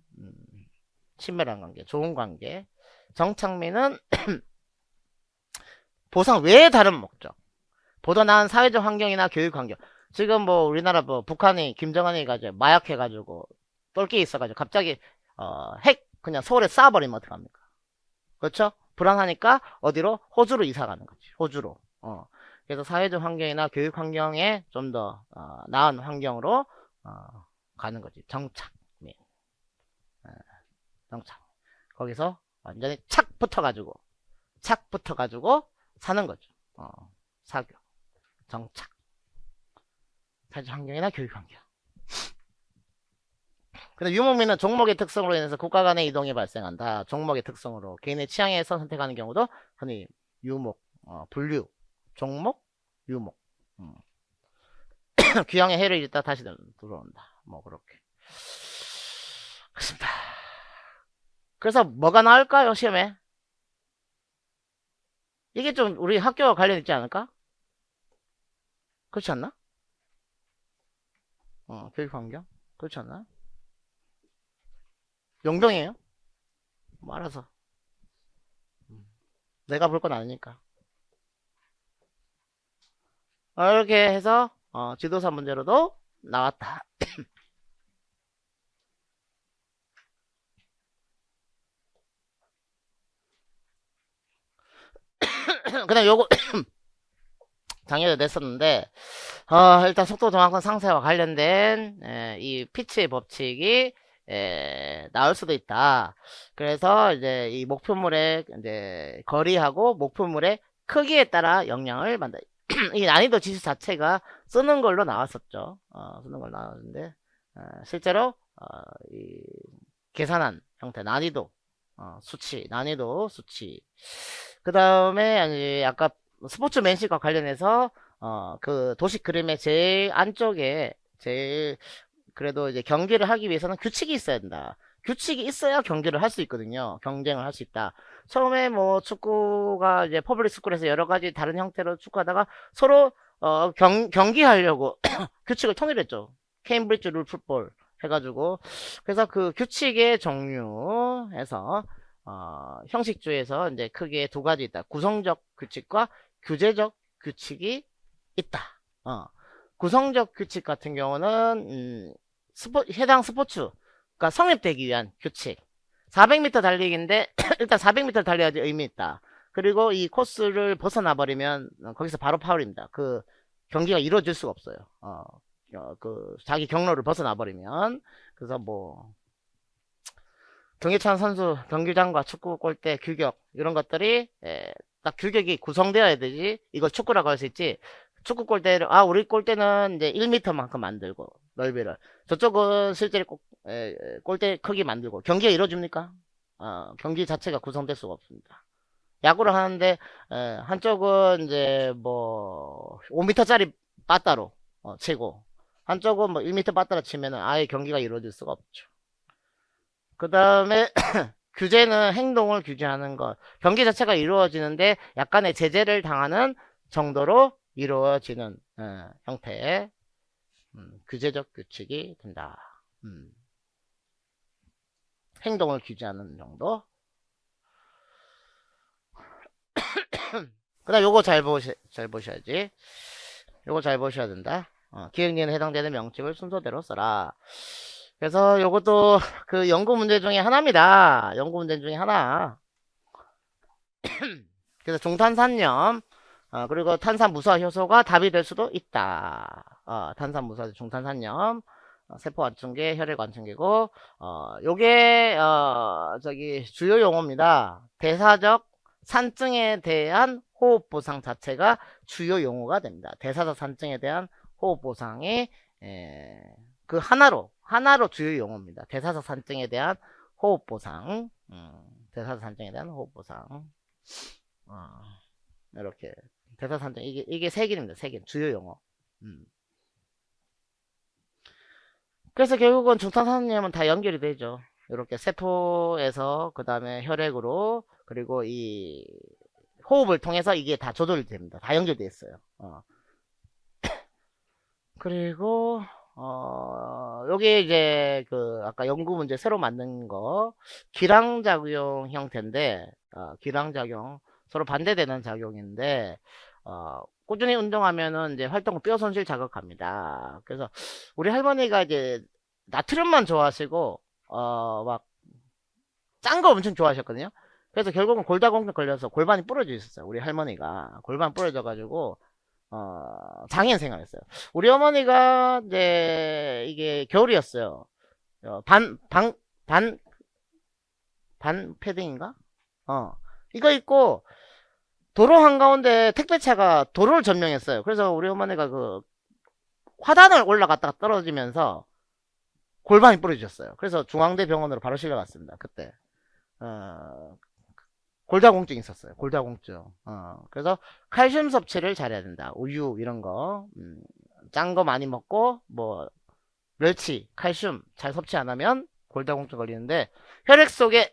Speaker 1: 친밀한 관계, 좋은 관계. 정착민은 보상 외에 다른 목적. 보다 나은 사회적 환경이나 교육 환경. 지금 뭐 우리나라 뭐 북한이 김정은이 가지고 마약 해가지고 똘끼 있어가지고 갑자기 핵 그냥 서울에 쏴버리면 어떡합니까? 그렇죠? 불안하니까 어디로? 호주로 이사 가는 거지. 호주로. 그래서 사회적 환경이나 교육 환경에 좀 더 나은 환경으로 가는 거지. 정착민. 정착. 거기서 완전히 착 붙어가지고 사는 거죠. 사교. 정착. 사회적 환경이나 교육 환경. 근데 유목민은 종목의 특성으로 인해서 국가 간의 이동이 발생한다. 종목의 특성으로 개인의 취향에 의해서 선택하는 경우도 흔히 유목, 분류, 종목, 유목. 귀향에 해를 입다 다시 들어온다. 뭐 그렇게. 그렇습니다. 그래서 뭐가 나올까요, 시험에? 이게 좀 우리 학교와 관련 있지 않을까? 그렇지 않나? 교육 환경? 그렇지 않나? 용병이에요? 뭐 알아서. 내가 볼 건 아니니까. 이렇게 해서 지도사 문제로도 나왔다. 그다음 요거 작년에 냈었는데 일단 속도 정확한 상세와 관련된 이 피치의 법칙이 나올 수도 있다. 그래서 이제 이 목표물의 이제 거리하고 목표물의 크기에 따라 영향을 받는다. 이 난이도 지수 자체가 쓰는 걸로 나왔었죠. 쓰는 걸로 나왔는데 실제로 이 계산한 형태 난이도 수치 난이도 수치 그 다음에 아까 스포츠맨십과 관련해서 그 도식 그림의 제일 안쪽에 제일 그래도 이제 경기를 하기 위해서는 규칙이 있어야 된다. 규칙이 있어야 경기를 할 수 있거든요. 경쟁을 할 수 있다. 처음에 뭐 축구가 이제 퍼블릭 스쿨에서 여러 가지 다른 형태로 축구하다가 서로 경기하려고 규칙을 통일했죠. 케임브리지 룰 풋볼 해가지고 그래서 그 규칙의 종류에서 형식주에서 이제 크게 두 가지 있다. 구성적 규칙과 규제적 규칙이 있다. 구성적 규칙 같은 경우는 해당 스포츠 그러니까 성립되기 위한 규칙 400m 달리기인데 일단 400m 달려야지 의미 있다. 그리고 이 코스를 벗어나 버리면 거기서 바로 파울입니다. 그 경기가 이루어질 수가 없어요. 그 자기 경로를 벗어나 버리면 그래서 뭐 경기찬 선수 경기장과 축구 골대 규격 이런 것들이 딱 규격이 구성되어야 되지. 이걸 축구라고 할 수 있지. 축구 골대를 우리 골대는 이제 1m만큼 만들고 넓이를 저쪽은 실제로 골대 크기 만들고 경기가 이루어집니까? 경기 자체가 구성될 수가 없습니다. 야구를 하는데 한쪽은 이제 뭐 5m짜리 빠따로 치고 한쪽은 뭐 1m 빠따로 치면은 아예 경기가 이루어질 수가 없죠. 그 다음에 규제는 행동을 규제하는 것. 경기 자체가 이루어지는데 약간의 제재를 당하는 정도로 이루어지는 형태의 규제적 규칙이 된다. 행동을 규제하는 정도. 그 다음 요거 잘 보셔야지. 요거 잘 보셔야 된다. 기억리에 해당되는 명칭을 순서대로 써라. 그래서 요것도 그 연구 문제 중에 하나입니다. 연구 문제 중에 하나. 그래서 중탄산염, 그리고 탄산 무수화 효소가 답이 될 수도 있다. 탄산 무수화 중탄산염, 세포 완충계, 혈액 완충계고, 요게, 저기, 주요 용어입니다. 대사적 산증에 대한 호흡 보상 자체가 주요 용어가 됩니다. 대사적 산증에 대한 호흡 보상이, 그 하나로 주요 용어입니다. 대사적 산증에 대한 호흡 보상, 대사적 산증에 대한 호흡 보상. 이렇게 대사 산증 이게 세 개입니다. 세 개. 주요 용어. 그래서 결국은 중탄산염은 다 연결이 되죠. 이렇게 세포에서 그 다음에 혈액으로 그리고 이 호흡을 통해서 이게 다 조절이 됩니다. 다 연결되어 있어요. 그리고 요게 이제 그 아까 연구 문제 새로 만든 거 기량작용 형태인데 기량작용 서로 반대되는 작용인데 꾸준히 운동하면은 이제 활동 뼈 손실 자극합니다. 그래서 우리 할머니가 이제 나트륨만 좋아하시고 막 짠 거 엄청 좋아하셨거든요. 그래서 결국은 골다공증 걸려서 골반이 부러져 있었어요. 우리 할머니가 골반 부러져 가지고 장애인 생활했어요. 우리 어머니가 이제 이게 겨울이었어요. 반 패딩인가? 이거 입고 도로 한가운데 택배차가 도로를 점령했어요. 그래서 우리 어머니가 그 화단을 올라갔다가 떨어지면서 골반이 부러지셨어요. 그래서 중앙대 병원으로 바로 실려갔습니다. 그때 골다공증 있었어요. 골다공증. 그래서 칼슘 섭취를 잘해야 된다. 우유 이런 거, 짠 거 많이 먹고 뭐 멸치, 칼슘 잘 섭취 안 하면 골다공증 걸리는데 혈액 속에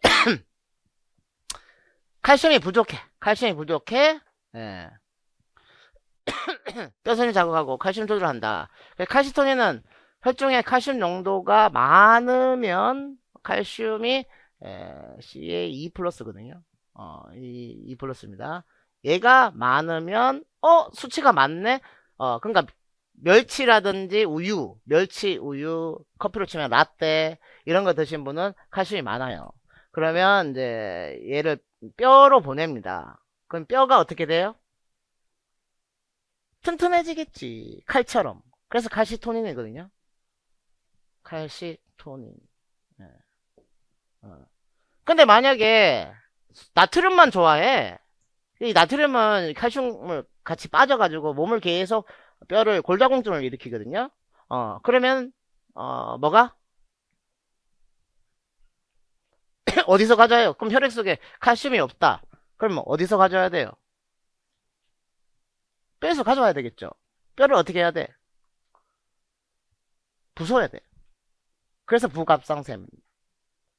Speaker 1: 칼슘이 부족해. 칼슘이 부족해. 예. 뼈선이 자극하고 칼슘 조절한다. 칼시토닌은 혈중에 칼슘 농도가 많으면 칼슘이 C의 2 플러스거든요. 이 플러스입니다. 얘가 많으면 수치가 많네. 그러니까 멸치라든지 우유, 멸치, 우유, 커피로 치면 라떼 이런 거 드신 분은 칼슘이 많아요. 그러면 이제 얘를 뼈로 보냅니다. 그럼 뼈가 어떻게 돼요? 튼튼해지겠지. 칼처럼. 그래서 칼시토닌이거든요. 칼시토닌. 네. 근데 만약에 나트륨만 좋아해. 이 나트륨은 칼슘을 같이 빠져가지고 몸을 계속 뼈를 골다공증을 일으키거든요. 그러면 뭐가? 어디서 가져요? 그럼 혈액 속에 칼슘이 없다. 그러면 어디서 가져야 돼요? 뼈에서 가져와야 되겠죠. 뼈를 어떻게 해야 돼? 부숴야 돼. 그래서 부갑상샘.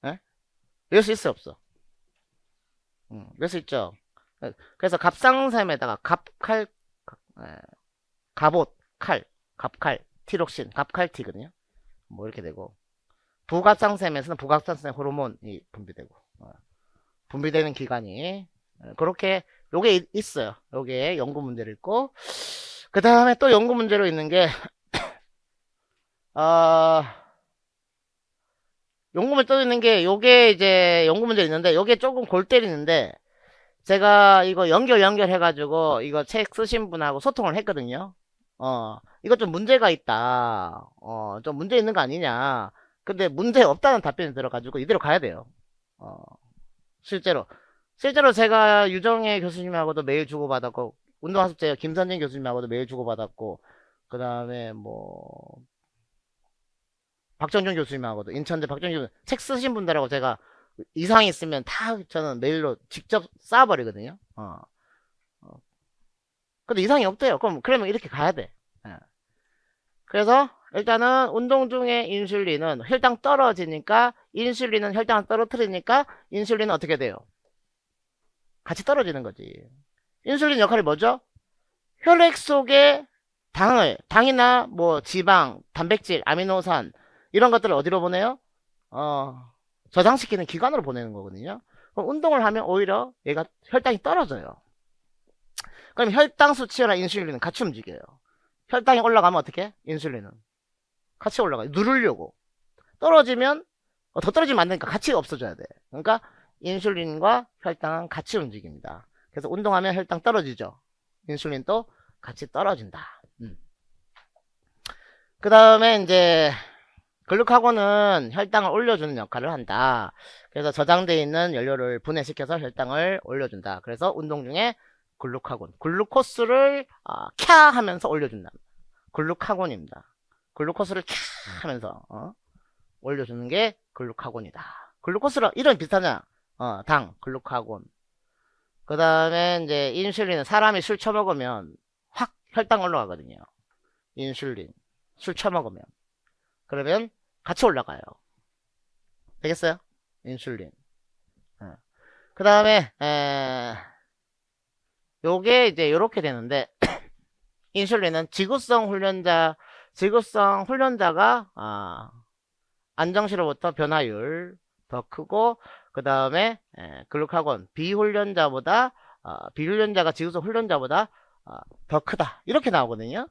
Speaker 1: 예? 외울 수 있어 없어? 외울 수 있죠. 그래서 갑상샘에다가 갑칼, 갑옷, 칼, 갑칼, 티록신, 갑칼티거든요. 뭐 이렇게 되고 부갑상샘에서는 부갑상샘 호르몬이 분비되고 분비되는 기관이 그렇게 요게 있어요. 요게 연구 문제를 있고 그 다음에 또 연구 문제로 있는 게 연구 문제 또 있는 게 요게 이제 연구 문제 있는데 요게 조금 골 때리는데 제가 이거 연결해가지고 이거 책 쓰신 분하고 소통을 했거든요. 이거 좀 문제가 있다. 좀 문제 있는 거 아니냐. 근데 문제 없다는 답변이 들어가지고 이대로 가야 돼요. 실제로. 실제로 제가 유정혜 교수님하고도 메일 주고받았고, 운동학습제 김선진 교수님하고도 메일 주고받았고, 그 다음에 뭐, 박정준 교수님하고도, 인천대 박정준 교수님, 책 쓰신 분들하고 제가 이상이 있으면 다 저는 메일로 직접 쏴버리거든요. 근데 이상이 없대요. 그러면 이렇게 가야 돼. 예. 그래서 일단은 운동 중에 인슐린은 혈당 떨어지니까 인슐린은 혈당을 떨어뜨리니까 인슐린은 어떻게 돼요? 같이 떨어지는 거지. 인슐린 역할이 뭐죠? 혈액 속에 당이나 뭐 지방, 단백질, 아미노산 이런 것들을 어디로 보내요? 저장시키는 기관으로 보내는 거거든요. 그럼 운동을 하면 오히려 얘가 혈당이 떨어져요. 그럼 혈당 수치랑 인슐린은 같이 움직여요. 혈당이 올라가면 어떻게 해? 인슐린은 같이 올라가요. 누르려고. 떨어지면 더 떨어지면 안 되니까 같이 없어져야 돼. 그러니까 인슐린과 혈당은 같이 움직입니다. 그래서 운동하면 혈당 떨어지죠. 인슐린도 같이 떨어진다. 그 다음에 이제 글루카곤은 혈당을 올려주는 역할을 한다. 그래서 저장되어 있는 연료를 분해시켜서 혈당을 올려준다. 그래서 운동 중에 글루코스를 캬 하면서 올려준다. 글루카곤입니다. 글루코스를 캬 하면서 올려주는 게 글루카곤이다. 글루코스랑 이런 비슷하잖아. 당, 글루카곤. 그 다음에 이제 인슐린은 사람이 술 처먹으면 확 혈당 올라가거든요. 인슐린. 술 처먹으면. 그러면 같이 올라가요. 되겠어요? 인슐린. 그 다음에, 요게 이제 요렇게 되는데, 인슐린은 지구성 훈련자가, 안정시로부터 변화율 더 크고, 그 다음에, 글루카곤, 비훈련자가 지구성 훈련자보다 더 크다. 이렇게 나오거든요.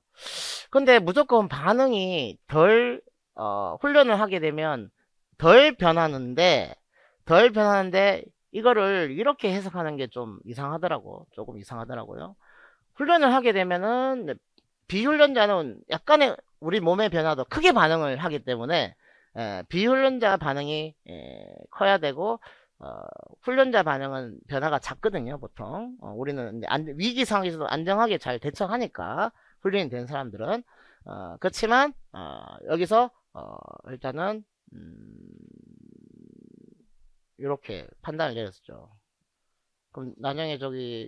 Speaker 1: 근데 무조건 반응이 훈련을 하게 되면 덜 변하는데, 이거를 이렇게 해석하는 게 좀 이상하더라고. 조금 이상하더라고요. 훈련을 하게 되면은, 비훈련자는 약간의 우리 몸의 변화도 크게 반응을 하기 때문에, 비훈련자 반응이 커야 되고, 훈련자 반응은 변화가 작거든요, 보통. 우리는 위기 상황에서도 안정하게 잘 대처하니까, 훈련이 된 사람들은. 그렇지만, 여기서, 일단은, 이렇게 판단을 내렸죠. 그럼 나중에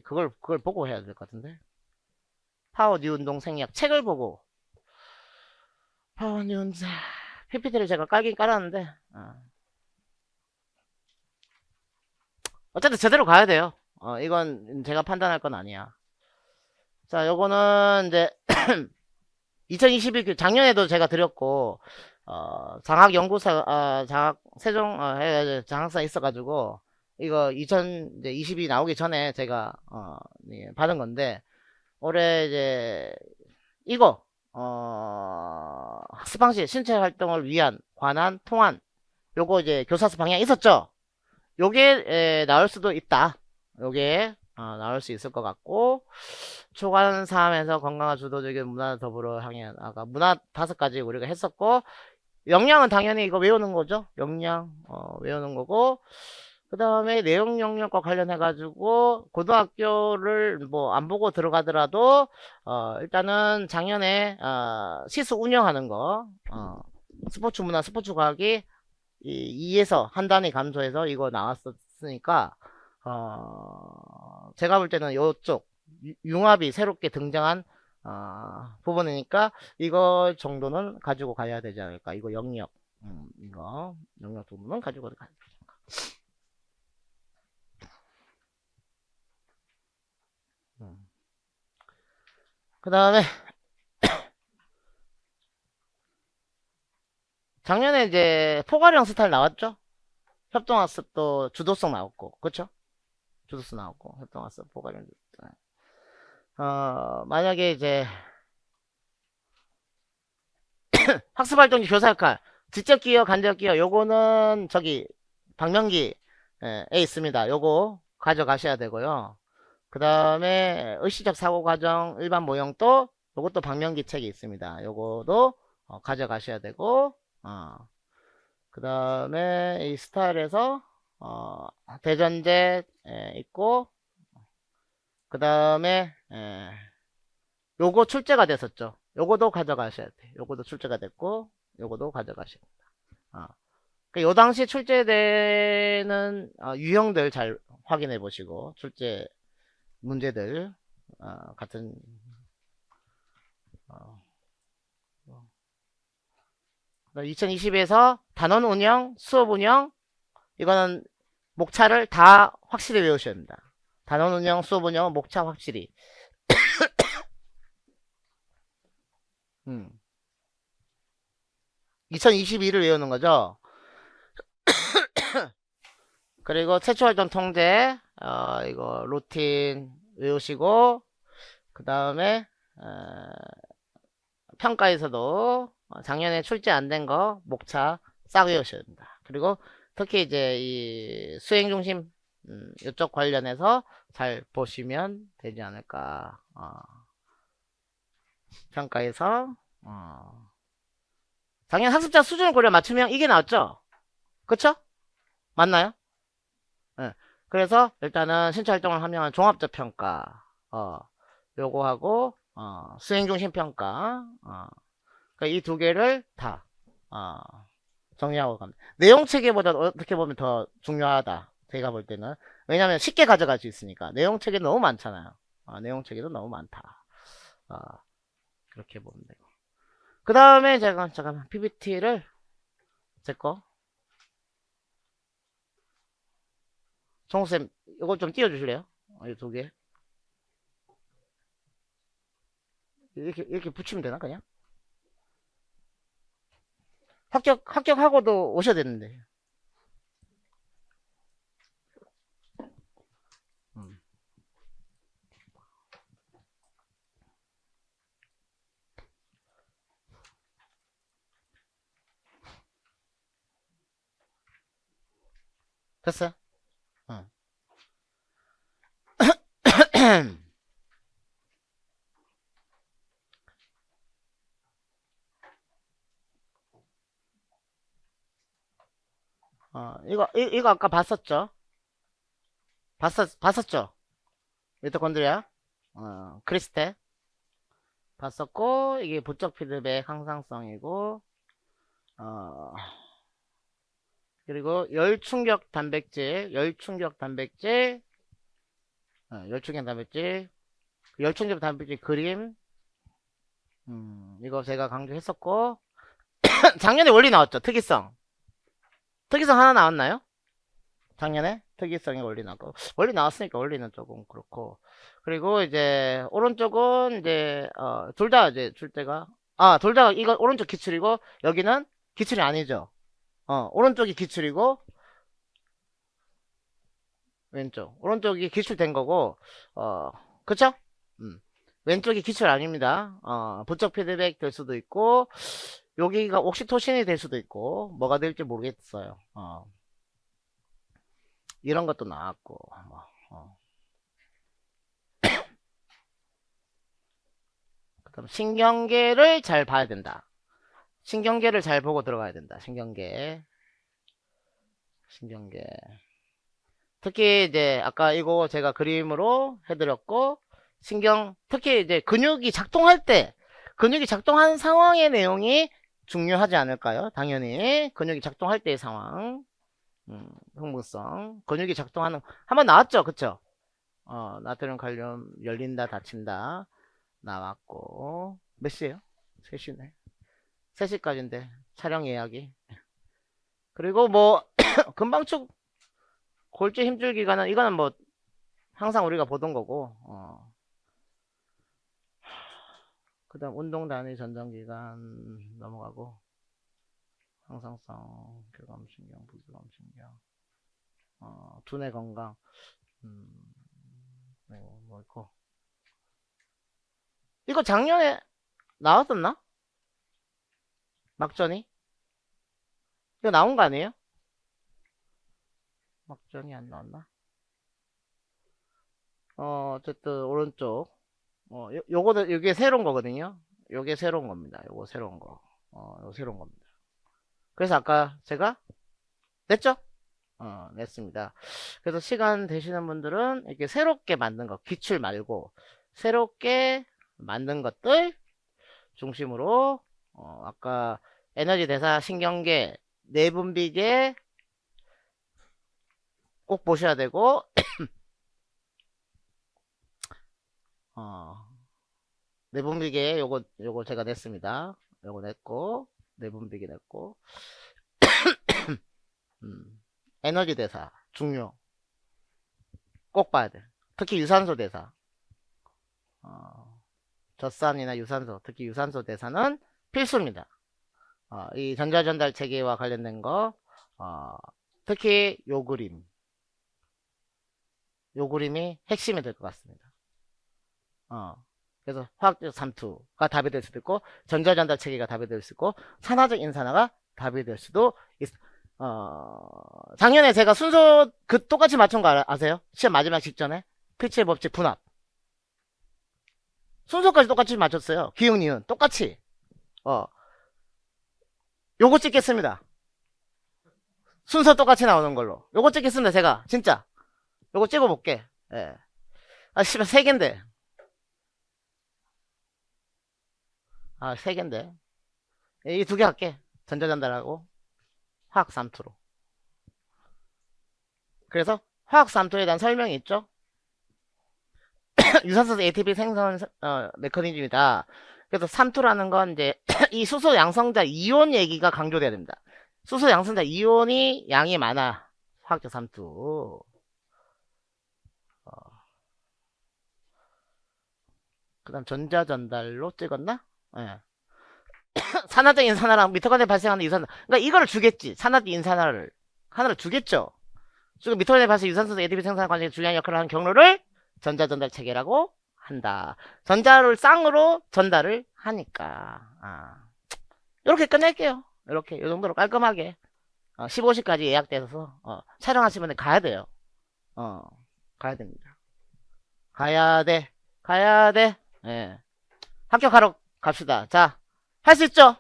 Speaker 1: 그걸 보고 해야 될 것 같은데. 파워 뉴 운동 생략 책을 보고, 파워 뉴 운동, PPT를 제가 깔긴 깔았는데, 어쨌든 제대로 가야 돼요. 이건 제가 판단할 건 아니야. 자, 요거는 이제 2022 작년에도 제가 드렸고 세종 장학사 있어가지고 이거 2022 나오기 전에 제가 예, 받은 건데 올해 이제 이거 학습방식 신체 활동을 위한 관한 통한 요거 이제 교사수 방향 있었죠. 요게 나올 수도 있다. 요게 나올 수 있을 것 같고 초관 사항에서 건강한 주도적인 문화 더불어 향해 아까 문화 5가지 우리가 했었고 역량은 당연히 이거 외우는 거죠. 역량 외우는 거고 그 다음에 내용 영역과 관련해 가지고 고등학교를 뭐 안 보고 들어가더라도 일단은 작년에 시수 운영하는 거 스포츠 문화 스포츠 과학이 2에서 한 단위 감소해서 이거 나왔었으니까 제가 볼 때는 요쪽 융합이 새롭게 등장한 부분이니까 이거 정도는 가지고 가야 되지 않을까. 이거 영역 이거 영역 부분은 가지고 가야 되지 않을까. 그 다음에 작년에 이제 포괄형 스타일 나왔죠. 협동학습도 주도성 나왔고 그쵸? 주도성 나왔고 협동학습 포괄형 스타일. 만약에 이제 학습활동지 교사 역할 직접 기여 간접 기여 요거는 저기 방명기에 있습니다. 요거 가져가셔야 되고요. 그 다음에 의식적 사고 과정 일반 모형도 요것도 방명기 책이 있습니다. 요거도 가져가셔야 되고 그 다음에 이 스타일에서 대전제 있고 그 다음에 요거 출제가 됐었죠. 요거도 가져가셔야 돼. 요거도 출제가 됐고 요거도 가져가셔야 됩니다. 요 당시 출제되는 유형들 잘 확인해 보시고 출제 문제들 같은 2020에서 단원 운영, 수업 운영 이거는 목차를 다 확실히 외우셔야 됩니다. 단원 운영, 수업 운영, 목차 확실히 2022를 외우는 거죠. 그리고 최초활동 통제 이거 루틴 외우시고 그 다음에 평가에서도 작년에 출제 안 된 거 목차 싹 외우셔야 된다. 그리고 특히 이제 이 수행 중심 이쪽 관련해서 잘 보시면 되지 않을까. 평가에서 작년 학습자 수준을 고려 맞춤형 이게 나왔죠? 그쵸? 맞나요? 네. 그래서 일단은 신체 활동을 함량한 종합적 평가 요거 하고 수행 중심 평가 그러니까 이 두 개를 다 정리하고 갑니다. 내용 체계보다 어떻게 보면 더 중요하다. 제가 볼 때는. 왜냐면 쉽게 가져갈 수 있으니까. 내용 체계 너무 많잖아요. 내용 체계도 너무 많다. 그렇게 보면 되고. 그 다음에 제가, 잠깐만, PPT를, 제 거. 정우쌤, 이거 좀 띄워주실래요? 이 두 개. 이렇게 붙이면 되나, 그냥? 합격하고도 오셔야 되는데. 음. 됐어요? 응. 이거 아까 봤었죠? 봤었죠? 미토콘드리아? 크리스테? 봤었고, 이게 부적 피드백 항상성이고, 어, 그리고 열충격 단백질, 열충격 단백질 그림, 이거 제가 강조했었고, 작년에 원리 나왔죠? 특이성. 특이성 하나 나왔나요? 작년에? 특이성이 원리 나고. 원리 나왔으니까 원리는 조금 그렇고. 그리고 이제, 오른쪽은 이제, 둘 다 이제 줄 때가, 둘 다 이거 오른쪽 기출이고, 여기는 기출이 아니죠. 오른쪽이 기출이고, 오른쪽이 기출된 거고, 그쵸? 왼쪽이 기출 아닙니다. 부적 피드백 될 수도 있고, 여기가 옥시토신이 될 수도 있고, 뭐가 될지 모르겠어요. 이런 것도 나왔고, 그다음 신경계를 잘 봐야 된다. 신경계를 잘 보고 들어가야 된다. 신경계. 특히 이제 아까 이거 제가 그림으로 해드렸고 특히 이제 근육이 작동하는 상황의 내용이 중요하지 않을까요? 당연히 근육이 작동할 때의 상황, 흥분성, 근육이 작동하는 한번 나왔죠, 그쵸? 나트륨 칼륨 열린다 닫힌다 나왔고 몇 시에요? 3시네. 3시까지인데 촬영 예약이. 그리고 뭐 금방축 골재 힘줄 기간은 이거는 뭐 항상 우리가 보던 거고 그 다음 운동 단위 전정 기간 넘어가고 항상성 교감신경 부교감신경 두뇌 건강 뭐 있고 이거 작년에 나왔었나? 막전이? 이거 나온 거 아니에요? 막전이 안 나왔나? 어쨌든 오른쪽 요거는 요게 새로운 거거든요. 요게 새로운 겁니다. 요거 새로운 거. 요거 새로운 겁니다. 그래서 아까 제가 냈죠? 냈습니다. 그래서 시간 되시는 분들은 이렇게 새롭게 만든 거, 기출 말고 새롭게 만든 것들 중심으로 아까 에너지 대사 신경계 내분비계 꼭 보셔야 되고 내분비계 요거 제가 냈습니다. 요거 냈고 내분비계 냈고 에너지 대사 중요 꼭 봐야 돼. 특히 유산소 대사 젖산이나 유산소 특히 유산소 대사는 필수입니다. 이 전자전달 체계와 관련된 거 특히 요 그림이 핵심이 될 것 같습니다. 그래서 화학적 삼투가 답이 될 수도 있고 전자전달 체계가 답이 될 수 있고 산화적 인산화가 답이 될 수도 작년에 제가 순서 똑같이 맞춘 거 아세요? 시험 마지막 직전에 필치의 법칙 분합 순서까지 똑같이 맞췄어요. 기역 니은 똑같이. 요거 찍겠습니다. 순서 똑같이 나오는 걸로 요거 찍겠습니다. 제가 진짜 요거 찍어볼게. 예. 아 씨발 3개인데. 아 3개인데 이 2개 할게. 전자전달하고 화학 3투로. 그래서 화학 3투에 대한 설명이 있죠. 유산소 ATP 생성 메커니즘이다. 그래서 3투라는 건 이제 이 수소 양성자 이온 얘기가 강조돼야 됩니다. 수소 양성자 이온이 양이 많아. 화학적 3투. 그 다음 전자전달로 찍었나? 예. 산화적 인산화랑 미토콘드리아 발생하는 유산소. 그러니까 이거를 주겠지. 산화적 인산화를 하나를 주겠죠. 지금 미토콘드리아 발생 유산소 ATP 생산에 관련 중요한 역할을 하는 경로를 전자전달 체계라고 한다. 전자를 쌍으로 전달을 하니까. 이렇게 끝낼게요. 이렇게 이 정도로 깔끔하게 15시까지 예약돼서 촬영하시면 가야 돼요. 가야 됩니다. 가야 돼. 예. 합격하러 갑시다. 자, 할 수 있죠?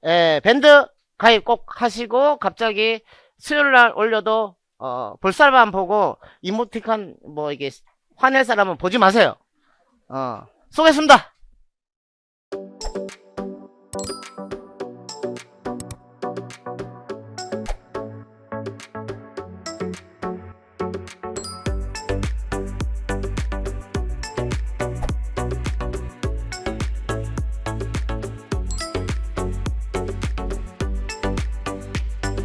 Speaker 1: 예, 밴드 가입 꼭 하시고 갑자기 수요일날 올려도 볼살만 보고 이모티콘 뭐 이게 화낼 사람은 보지 마세요. 수고했습니다.